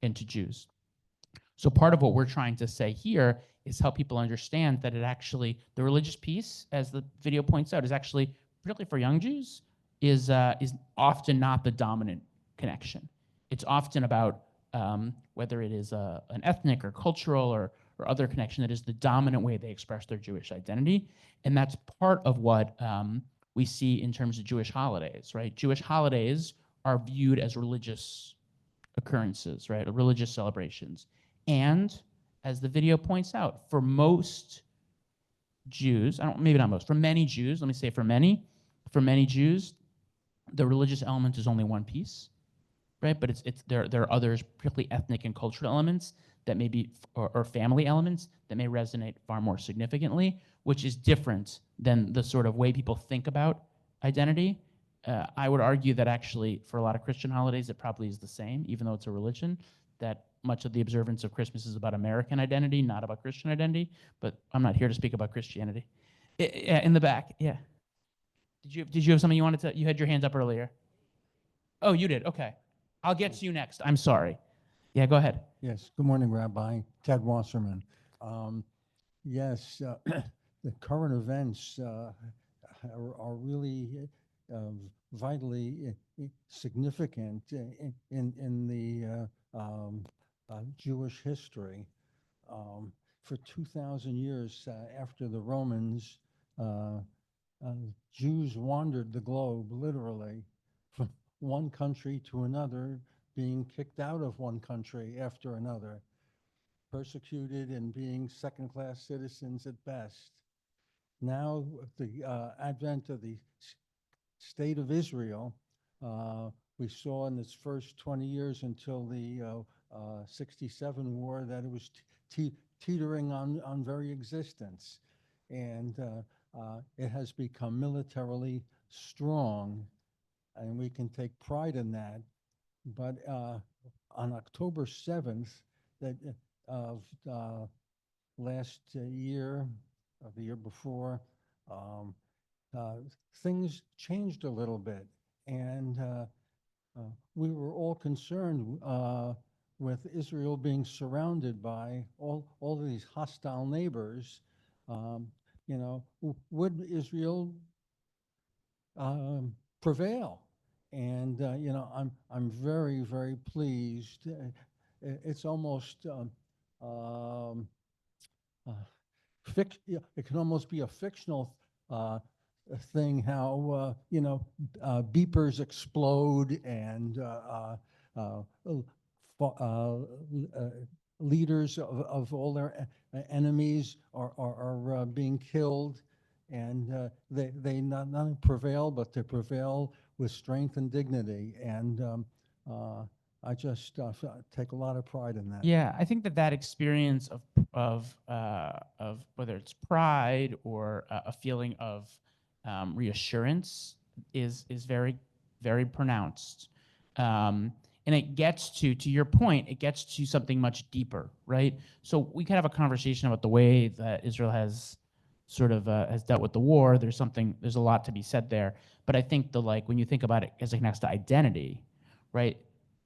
and to Jews. So part of what we're trying to say here is help people understand that it actually, the religious piece, as the video points out, is actually, particularly for young Jews, is often not the dominant connection. It's often about whether it is an ethnic or cultural or other connection that is the dominant way they express their Jewish identity. And that's part of what we see in terms of Jewish holidays, right? Jewish holidays are viewed as religious occurrences, right? Religious celebrations. And as the video points out, for most Jews, maybe not most, for many Jews, let me say for many Jews, the religious element is only one piece, right? But there are others, particularly ethnic and cultural elements that may be, or family elements that may resonate far more significantly, which is different than the sort of way people think about identity. I would argue that actually for a lot of Christian holidays, it probably is the same, even though it's a religion, that much of the observance of Christmas is about American identity, not about Christian identity, but I'm not here to speak about Christianity. In the back, yeah. Did you have something you wanted to, you had your hands up earlier. Oh, you did, okay. I'll get to you next, I'm sorry. Yeah, go ahead. Yes, good morning, Rabbi. Ted Wasserman. Yes, the current events are really vitally significant in the Jewish history. For 2,000 years after the Romans, Jews wandered the globe, literally, from one country to another, being kicked out of one country after another, persecuted and being second-class citizens at best. Now, the advent of the State of Israel, we saw in its first 20 years until the 67 war that it was teetering on very existence. And it has become militarily strong, and we can take pride in that. But on October 7th of last year, of the year before, things changed a little bit. And we were all concerned with Israel being surrounded by all of these hostile neighbors. Would Israel prevail? And I'm very, very pleased. It's almost it can almost be a fictional thing. How beepers explode and leaders of all their enemies are being killed, and they not only prevail, but they prevail with strength and dignity. And I just take a lot of pride in that. Yeah, I think that experience of whether it's pride or a feeling of reassurance is very, very pronounced. And it gets to your point, it gets to something much deeper, right? So we could have a conversation about the way that Israel has sort of has dealt with the war. There's a lot to be said there. But I think when you think about it as it connects to identity, right?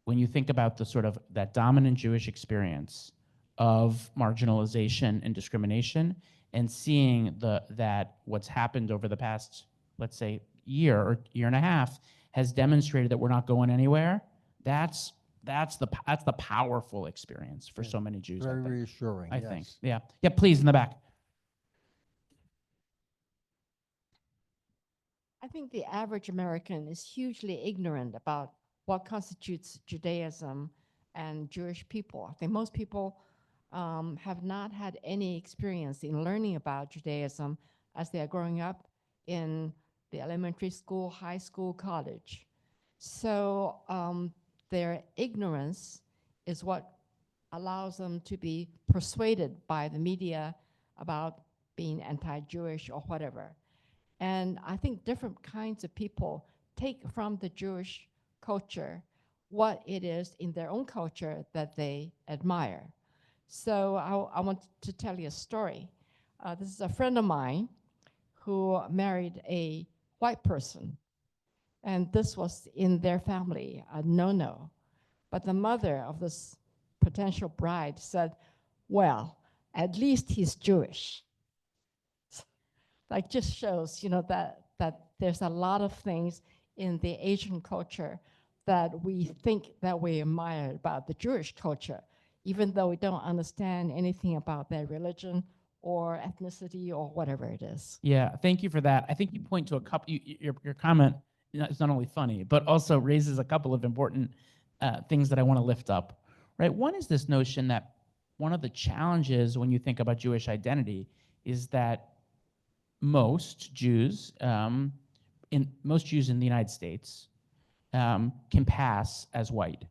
When you think about the sort of that dominant Jewish experience of marginalization and discrimination, and seeing that what's happened over the past, let's say, year or year and a half has demonstrated that we're not going anywhere. That's the powerful experience for so many Jews. Very reassuring. I yes. think. Yeah. Yeah. Please, in the back. I think the average American is hugely ignorant about what constitutes Judaism and Jewish people. I think most people have not had any experience in learning about Judaism as they are growing up in the elementary school, high school, college. So their ignorance is what allows them to be persuaded by the media about being anti-Jewish or whatever. And I think different kinds of people take from the Jewish culture what it is in their own culture that they admire. So I want to tell you a story. This is a friend of mine who married a white person. And this was in their family, a no-no. But the mother of this potential bride said, well, at least he's Jewish. Like just shows, that there's a lot of things in the Asian culture that we think that we admire about the Jewish culture, even though we don't understand anything about their religion or ethnicity or whatever it is. Yeah, thank you for that. I think you point to a couple. Your comment is not only funny, but also raises a couple of important things that I want to lift up. Right. One is this notion that one of the challenges when you think about Jewish identity is that most Jews in the United States can pass as white,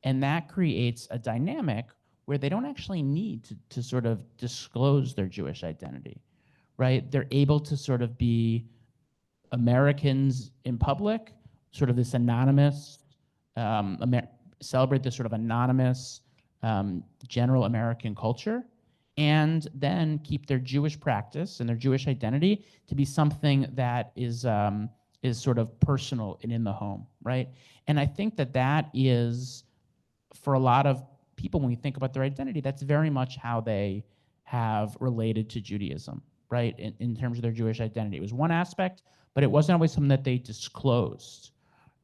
and that creates a dynamic where they don't actually need to sort of disclose their Jewish identity, right? They're able to sort of be Americans in public, sort of this anonymous, celebrate this sort of anonymous general American culture, and then keep their Jewish practice and their Jewish identity to be something that is sort of personal and in the home, right? And I think that is, for a lot of people, when we think about their identity, that's very much how they have related to Judaism, right? In terms of their Jewish identity. It was one aspect, but it wasn't always something that they disclosed.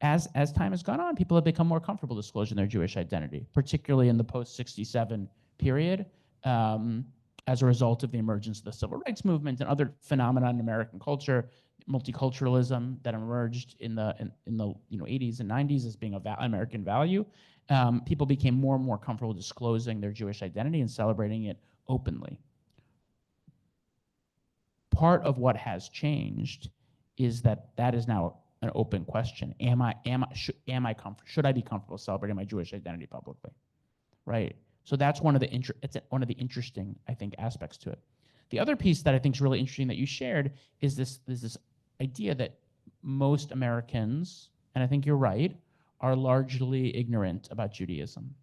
As time has gone on, people have become more comfortable disclosing their Jewish identity, particularly in the post-67 period, as a result of the emergence of the civil rights movement and other phenomena in American culture, multiculturalism that emerged in the 80s and 90s as being an American value. People became more and more comfortable disclosing their Jewish identity and celebrating it openly. Part of what has changed is that is now an open question. Should I be comfortable celebrating my Jewish identity publicly, right? So that's one of the interesting, I think, aspects to it. The other piece that I think is really interesting that you shared is this idea that most Americans, and I think you're right, are largely ignorant about Judaism.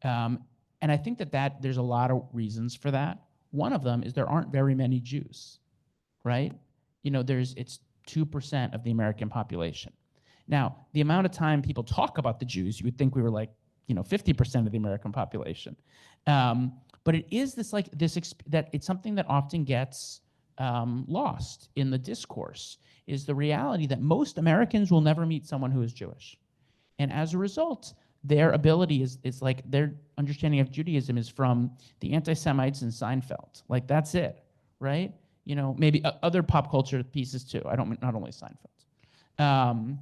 And I think that there's a lot of reasons for that. One of them is there aren't very many Jews, right? It's 2% of the American population. Now, the amount of time people talk about the Jews, you would think we were like, 50% of the American population. But it is that it's something that often gets lost in the discourse, is the reality that most Americans will never meet someone who is Jewish. And as a result, their ability is like their understanding of Judaism is from the anti-Semites in Seinfeld. Like, that's it, right? Maybe other pop culture pieces too. Not only Seinfeld.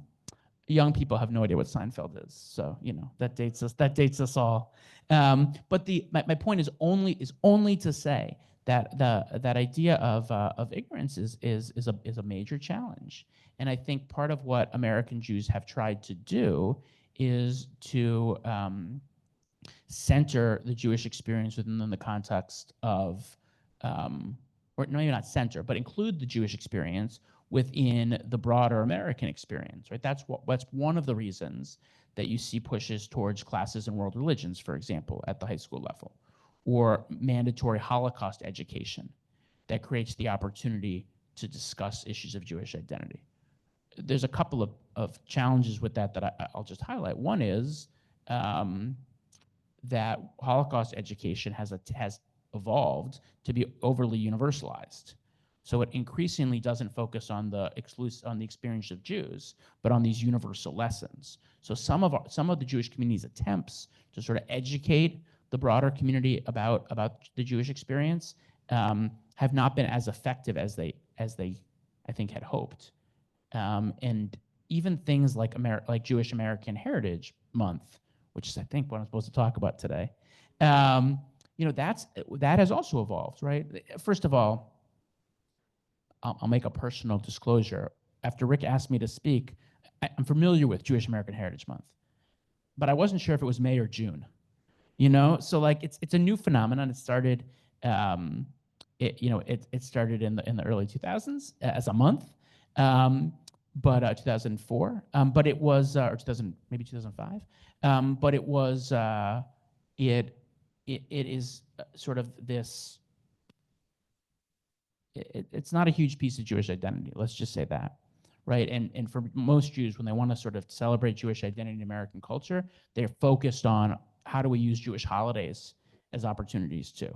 Young people have no idea what Seinfeld is, so that dates us all. But my point is only to say that that idea of ignorance is a major challenge. And I think part of what American Jews have tried to do is to center the Jewish experience within the context of, or maybe not center, but include the Jewish experience within the broader American experience, right? That's one of the reasons that you see pushes towards classes in world religions, for example, at the high school level, or mandatory Holocaust education that creates the opportunity to discuss issues of Jewish identity. There's a couple of challenges with that I'll just highlight. One is that Holocaust education has evolved to be overly universalized. So it increasingly doesn't focus on the experience of Jews, but on these universal lessons. So some of the Jewish community's attempts to sort of educate the broader community about the Jewish experience have not been as effective as they I think had hoped. And even things like like Jewish American Heritage Month, which is I think what I'm supposed to talk about today. That has also evolved, right? First of all, I'll make a personal disclosure. After Rick asked me to speak, I'm familiar with Jewish American Heritage Month, but I wasn't sure if it was May or June. So like it's a new phenomenon. It started, it started in the early 2000s as a month, but 2004. But it was or 2000 maybe 2005. But it was it is sort of this. It's not a huge piece of Jewish identity. Let's just say that, right? And for most Jews, when they want to sort of celebrate Jewish identity in American culture, they're focused on how do we use Jewish holidays as opportunities too.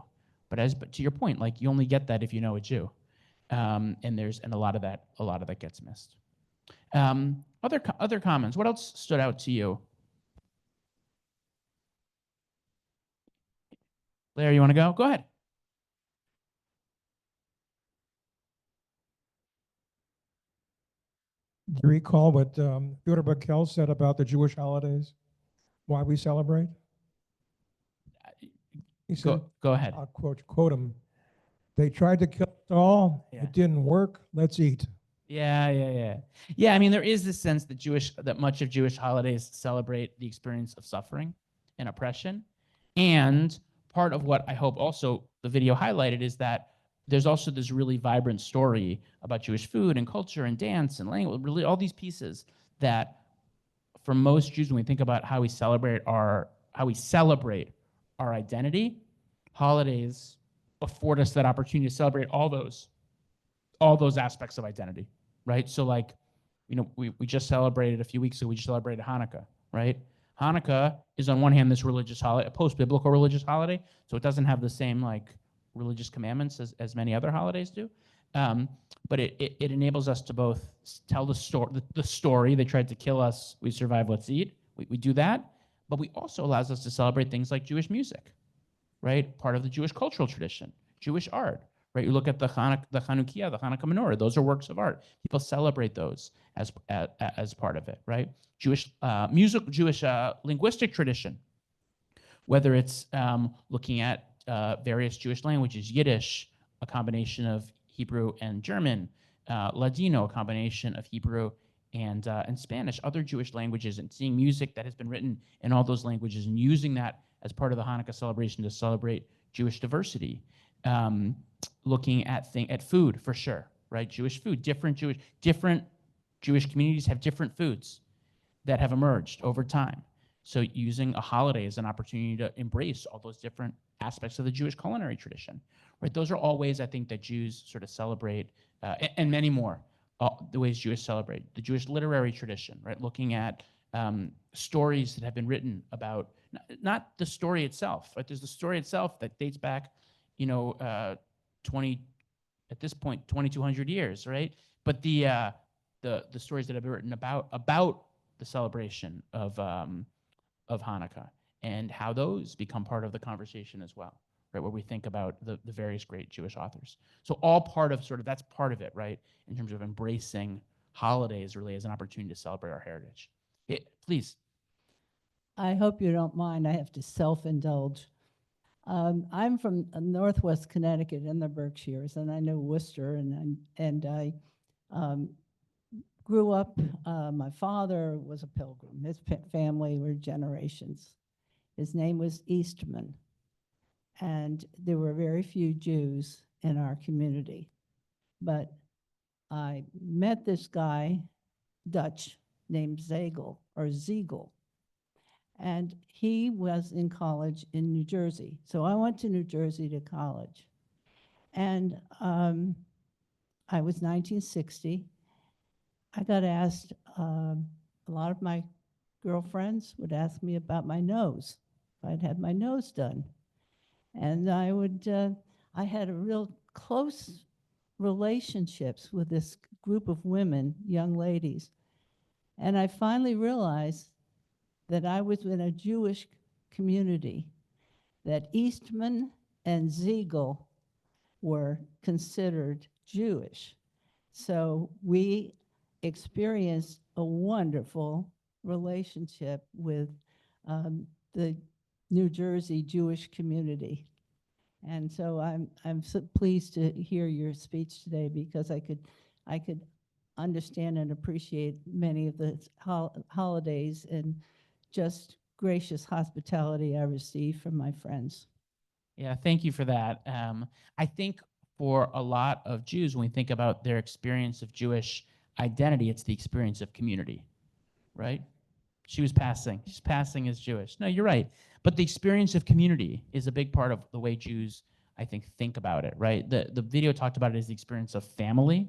But to your point, like you only get that if you know a Jew, and a lot of that gets missed. Other comments. What else stood out to you? Larry, you want to go? Go ahead. Do you recall what Theodor Backel said about the Jewish holidays? Why we celebrate? He said, Go ahead. I'll quote him. They tried to kill us all. Yeah. It didn't work. Let's eat. Yeah. I mean, there is this sense that much of Jewish holidays celebrate the experience of suffering and oppression. And part of what I hope also the video highlighted is that there's also this really vibrant story about Jewish food and culture and dance and language, really all these pieces that for most Jews, when we think about how we celebrate our identity, holidays afford us that opportunity to celebrate all those aspects of identity, right? So like, we just celebrated a few weeks ago, we just celebrated Hanukkah, right? Hanukkah is on one hand this religious holiday, a post-biblical religious holiday, so it doesn't have the same like religious commandments as many other holidays do. But it enables us to both tell the story, they tried to kill us, we survive, let's eat. We do that, but we also allows us to celebrate things like Jewish music, right? Part of the Jewish cultural tradition, Jewish art, right? You look at the Chanukiah, the Hanukkah menorah, those are works of art. People celebrate those as part of it, right? Jewish music, Jewish linguistic tradition, whether it's looking at various Jewish languages, Yiddish, a combination of Hebrew and German, Ladino, a combination of Hebrew and Spanish, other Jewish languages, and seeing music that has been written in all those languages and using that as part of the Hanukkah celebration to celebrate Jewish diversity. Looking at food for sure, right? Jewish food, different Jewish communities have different foods that have emerged over time. So using a holiday as an opportunity to embrace all those different aspects of the Jewish culinary tradition, right? Those are all ways I think that Jews sort of celebrate, and many more, the ways Jews celebrate. The Jewish literary tradition, right? Looking at stories that have been written about, not the story itself, right? There's the story itself that dates back, 2,200 years, right? But the stories that have been written about the celebration of Hanukkah and how those become part of the conversation as well, right? Where we think about the various great Jewish authors. So all part of that's part of it, right? In terms of embracing holidays really as an opportunity to celebrate our heritage. Please. I hope you don't mind. I have to self-indulge. I'm from Northwest Connecticut in the Berkshires, and I know Worcester, and I grew up. My father was a pilgrim. His family were generations. His name was Eastman, and there were very few Jews in our community. But I met this guy, Dutch, named Ziegel, and he was in college in New Jersey. So I went to New Jersey to college. And I was 1960. I got asked, a lot of my girlfriends would ask me about my nose, if I'd had my nose done. And I had a real close relationships with this group of women, young ladies. And I finally realized that I was in a Jewish community, that Eastman and Ziegel were considered Jewish. So we experienced a wonderful relationship with the New Jersey Jewish community. And so I'm so pleased to hear your speech today because I could understand and appreciate many of the holidays and just gracious hospitality I received from my friends. Yeah, thank you for that. I think for a lot of Jews, when we think about their experience of Jewish identity, it's the experience of community, right? She's passing as Jewish. No, you're right. But the experience of community is a big part of the way Jews, I think about it, right? The video talked about it as the experience of family.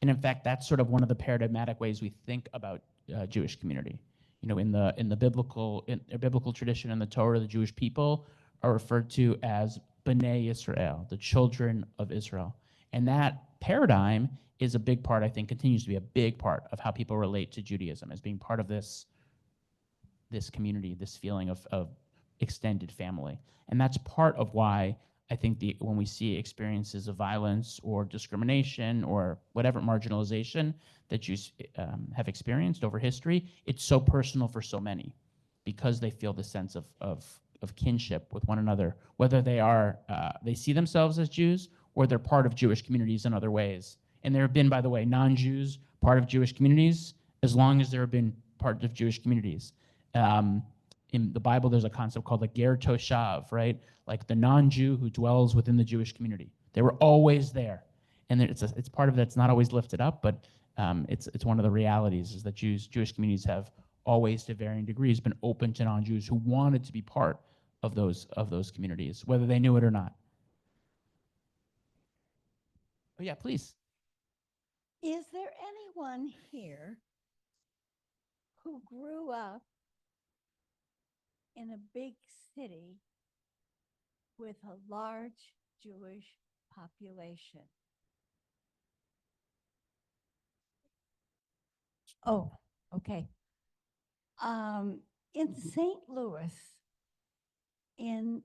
And in fact, that's sort of one of the paradigmatic ways we think about Jewish community. You know, in the biblical tradition in the Torah, the Jewish people are referred to as B'nai Israel, the children of Israel. And that paradigm is a big part, I think, continues to be a big part of how people relate to Judaism as being part of this community, this feeling of extended family. And that's part of why I think when we see experiences of violence or discrimination or whatever marginalization that Jews have experienced over history, it's so personal for so many because they feel the sense of kinship with one another, whether they see themselves as Jews or they're part of Jewish communities in other ways. And there have been, by the way, non-Jews part of Jewish communities as long as there have been part of Jewish communities. In the Bible, there's a concept called the ger toshav, right? Like the non-Jew who dwells within the Jewish community. They were always there. And it's part of that's not always lifted up, but it's one of the realities is that Jewish communities have always, to varying degrees, been open to non-Jews who wanted to be part of those communities, whether they knew it or not. Oh yeah, please. Is there anyone here who grew up in a big city with a large Jewish population? Oh, okay. In St. Louis, in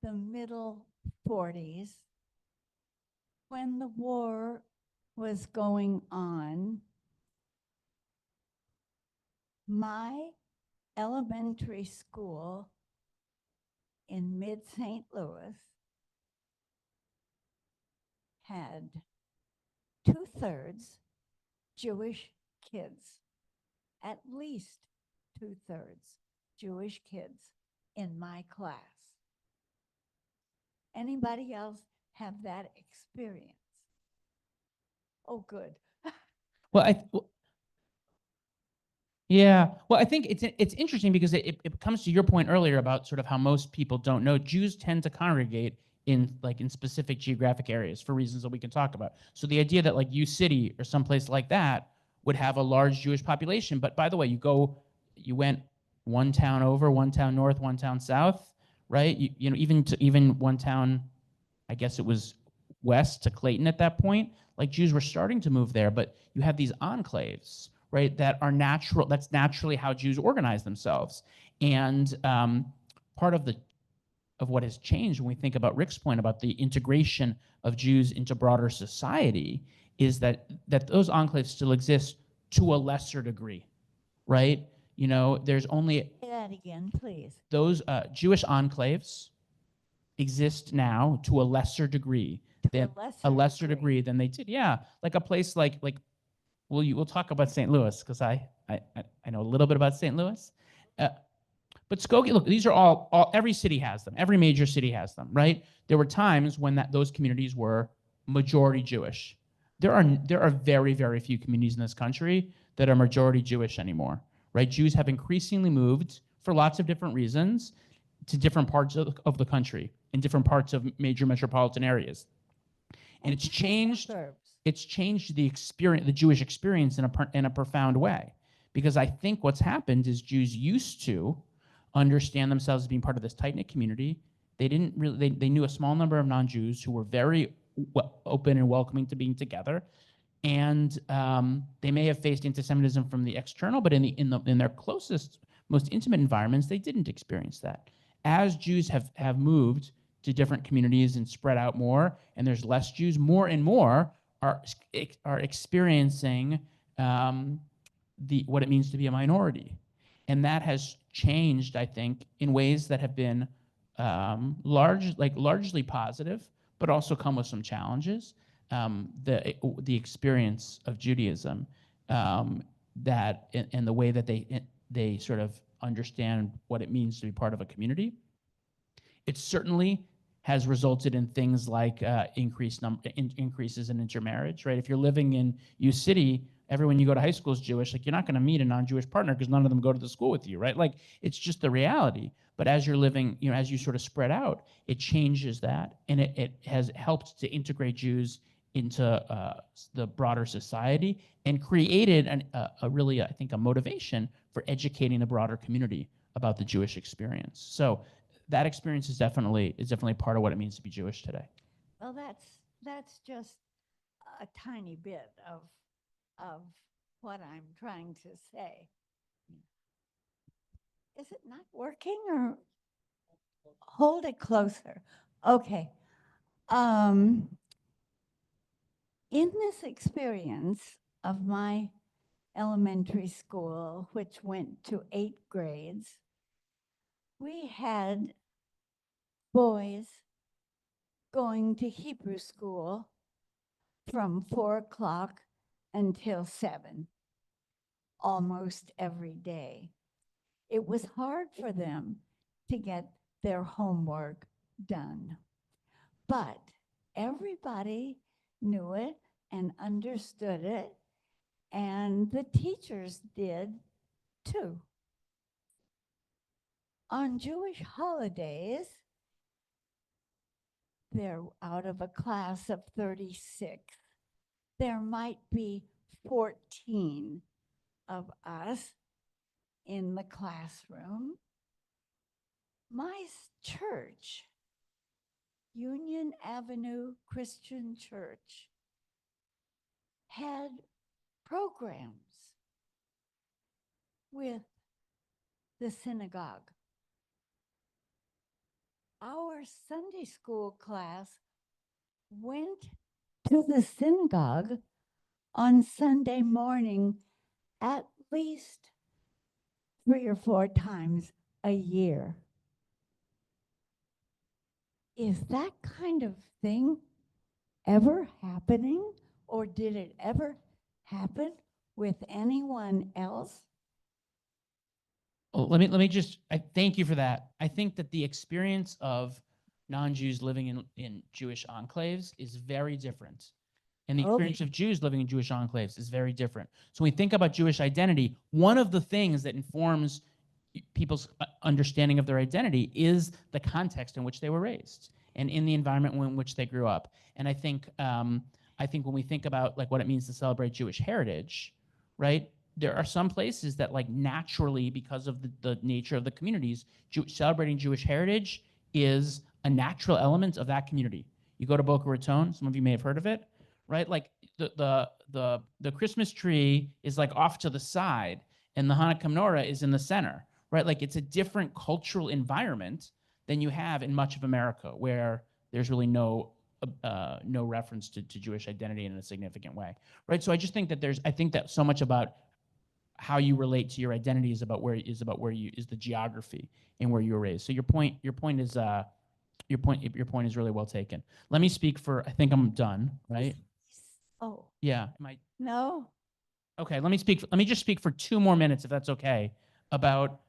the middle 40s, when the war was going on, my elementary school in mid-St. Louis had 2/3 Jewish kids, at least 2/3 Jewish kids in my class. Anybody else have that experience? Oh, good. Yeah, well, I think it's interesting because it comes to your point earlier about sort of how most people don't know. Jews tend to congregate in specific geographic areas for reasons that we can talk about. So the idea that like U City or someplace like that would have a large Jewish population, but by the way, you went one town over, one town north, one town south, right? You know, even one town, I guess it was west to Clayton at that point, like Jews were starting to move there, but you have these enclaves, right, that are natural. That's naturally how Jews organize themselves. And part of what has changed when we think about Rick's point about the integration of Jews into broader society is that those enclaves still exist to a lesser degree, right? You know, there's only Say that again, please. those Jewish enclaves exist now to a lesser degree than than they did. Yeah, like a place like we'll talk about St. Louis because I know a little bit about St. Louis. But Skokie, look, these are all every city has them. Every major city has them, right? There were times when those communities were majority Jewish. There are very, very few communities in this country that are majority Jewish anymore, right? Jews have increasingly moved for lots of different reasons to different parts of the country, in different parts of major metropolitan areas. And it's changed the Jewish experience in a profound way. Because I think what's happened is Jews used to understand themselves as being part of this tight-knit community. They didn't really, they knew a small number of non-Jews who were very open and welcoming to being together. And they may have faced anti-Semitism from the external, but in their closest, most intimate environments, they didn't experience that. As Jews have moved to different communities and spread out more, and there's less Jews, more and more are experiencing what it means to be a minority, and that has changed, I think, in ways that have been largely positive, but also come with some challenges. The experience of Judaism, that and the way that they sort of understand what it means to be part of a community. It certainly has resulted in things like increases in intermarriage, right? If you're living in U City, everyone you go to high school is Jewish. Like, you're not going to meet a non-Jewish partner because none of them go to the school with you, right? Like, it's just the reality. But as you're living, as you sort of spread out, it changes that, and it has helped to integrate Jews into the broader society and created a really, I think, a motivation for educating the broader community about the Jewish experience. So that experience is definitely part of what it means to be Jewish today. Well, that's just a tiny bit of what I'm trying to say. Is it not working, or hold it closer? Okay. In this experience of my elementary school, which went to 8 grades, we had boys going to Hebrew school from 4 o'clock until 7, almost every day. It was hard for them to get their homework done, but everybody knew it and understood it, and the teachers did too. On Jewish holidays, they're out of a class of 36. There might be 14 of us in the classroom. My church, Union Avenue Christian Church, had programs with the synagogue. Our Sunday school class went to the synagogue on Sunday morning at least 3 or 4 times a year. Is that kind of thing ever happening, or did it ever happen with anyone else? Well, let me just, I thank you for that. I think that the experience of non-Jews living in Jewish enclaves is very different. And the experience of Jews living in Jewish enclaves is very different. So when we think about Jewish identity, one of the things that informs people's understanding of their identity is the context in which they were raised and in the environment in which they grew up. And I think when we think about like what it means to celebrate Jewish heritage, right? There are some places that like naturally, because of the nature of the communities, celebrating Jewish heritage is a natural element of that community. You go to Boca Raton, some of you may have heard of it, right? Like the Christmas tree is like off to the side and the Hanukkah menorah is in the center, right? Like, it's a different cultural environment than you have in much of America, where there's really no reference to Jewish identity in a significant way, right? So I just think that I think that so much about how you relate to your identity is about the geography and where you were raised. So your point is really well taken. Let me speak for, I think I'm done, right? Oh, Yeah. Am I? no. Okay. Let me just speak for 2 more minutes, if that's okay, about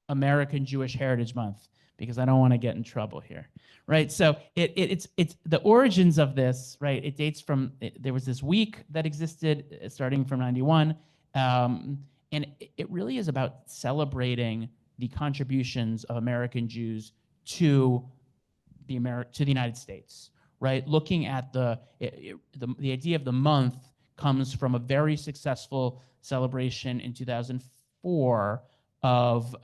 American Jewish Heritage Month, because I don't want to get in trouble here, right? So it's the origins of this, right? It dates from, there was this week that existed starting from 91, and it really is about celebrating the contributions of American Jews to the United States, right? Looking at the idea of the month comes from a very successful celebration in 2004 of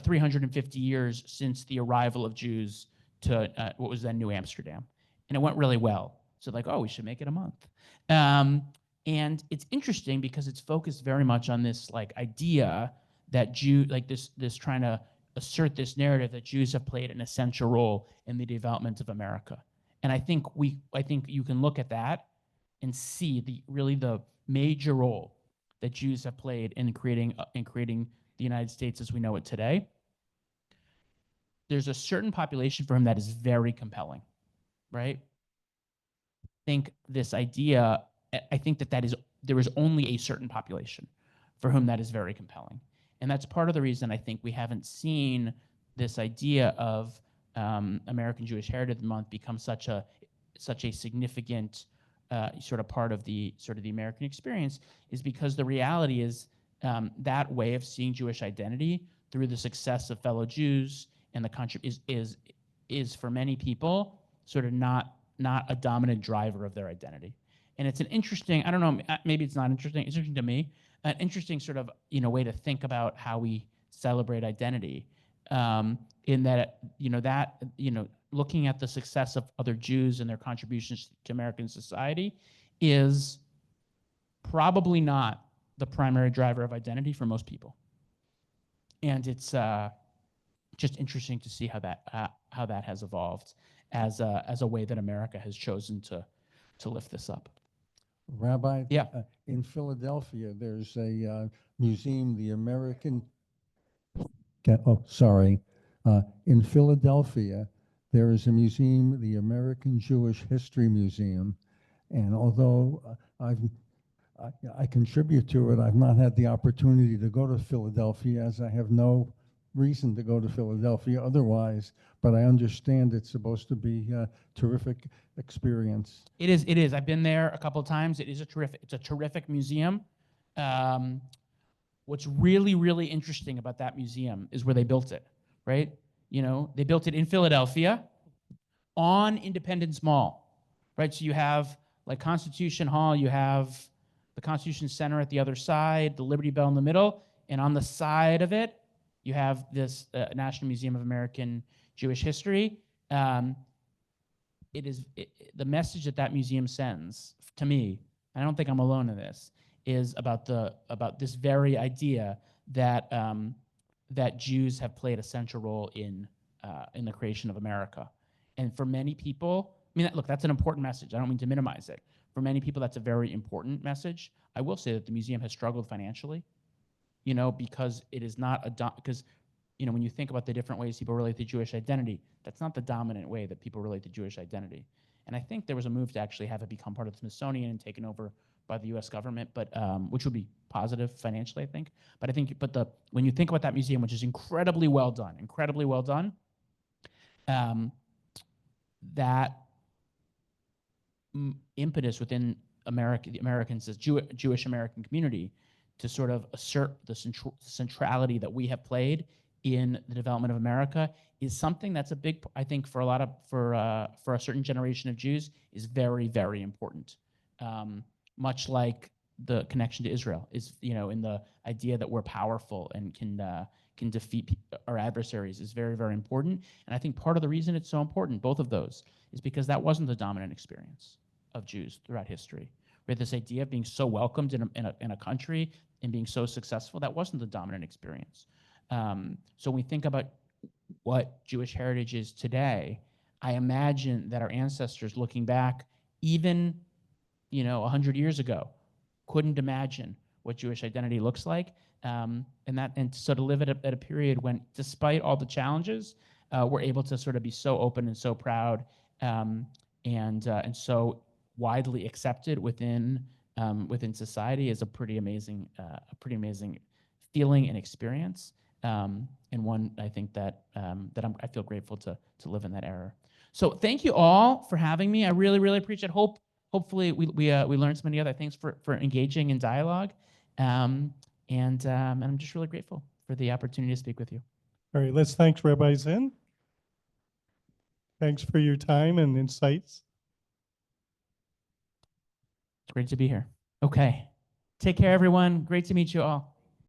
350 years since the arrival of Jews to what was then New Amsterdam. And it went really well. So like, oh, we should make it a month. And it's interesting because it's focused very much on this like idea that this trying to assert this narrative that Jews have played an essential role in the development of America. And I think you can look at that and see the major role that Jews have played in creating the United States as we know it today. There's a certain population for whom that is very compelling, right? Think this idea, I think there is only a certain population for whom that is very compelling. And that's part of the reason I think we haven't seen this idea of American Jewish Heritage Month become such a significant sort of part of the American experience, is because the reality is that way of seeing Jewish identity through the success of fellow Jews and the country is for many people sort of not a dominant driver of their identity. And it's an interesting, I don't know, maybe it's not interesting, it's interesting to me, an interesting sort of way to think about how we celebrate identity. In that, looking at the success of other Jews and their contributions to American society is probably not the primary driver of identity for most people. And it's just interesting to see how that has evolved as a way that America has chosen to lift this up. Rabbi, Yeah. In Philadelphia, there's a museum, the American. In Philadelphia, there is a museum, the American Jewish History Museum, and although I contribute to it, I've not had the opportunity to go to Philadelphia, as I have no reason to go to Philadelphia otherwise, but I understand it's supposed to be a terrific experience. It is. I've been there a couple of times. It's a terrific museum. What's really, really interesting about that museum is where they built it, right? They built it in Philadelphia on Independence Mall, right? So you have like Constitution Hall, you have the Constitution Center at the other side, the Liberty Bell in the middle, and on the side of it, you have this National Museum of American Jewish History. The message that museum sends to me, I don't think I'm alone in this, is about this very idea that that Jews have played a central role in the creation of America. And for many people, look, that's an important message. I don't mean to minimize it. For many people, that's a very important message. I will say that the museum has struggled financially, because it is not when you think about the different ways people relate to Jewish identity, that's not the dominant way that people relate to Jewish identity. And I think there was a move to actually have it become part of the Smithsonian and taken over by the U.S. government, but which would be positive financially, I think. But when you think about that museum, which is incredibly well done, that impetus within the Americans, as Jewish American community, to sort of assert the centrality that we have played in the development of America is something that's a big, I think, for a certain generation of Jews, is very, very important. Much like the connection to Israel is, in the idea that we're powerful and can defeat our adversaries, is very, very important. And I think part of the reason it's so important, both of those, is because that wasn't the dominant experience of Jews throughout history. We had this idea of being so welcomed in a country and being so successful. That wasn't the dominant experience. So when we think about what Jewish heritage is today, I imagine that our ancestors, looking back, even 100 years ago, couldn't imagine what Jewish identity looks like, and so to live at a period when, despite all the challenges, we're able to sort of be so open and so proud, and so widely accepted within society, is a pretty amazing feeling and experience, and one I think that I feel grateful to live in that era. So thank you all for having me. I really, really appreciate it. Hopefully we learned so many other things for engaging in dialogue, and I'm just really grateful for the opportunity to speak with you. All right, let's thank Rabbi Zinn. Thanks for your time and insights. It's great to be here. Okay. Take care, everyone. Great to meet you all.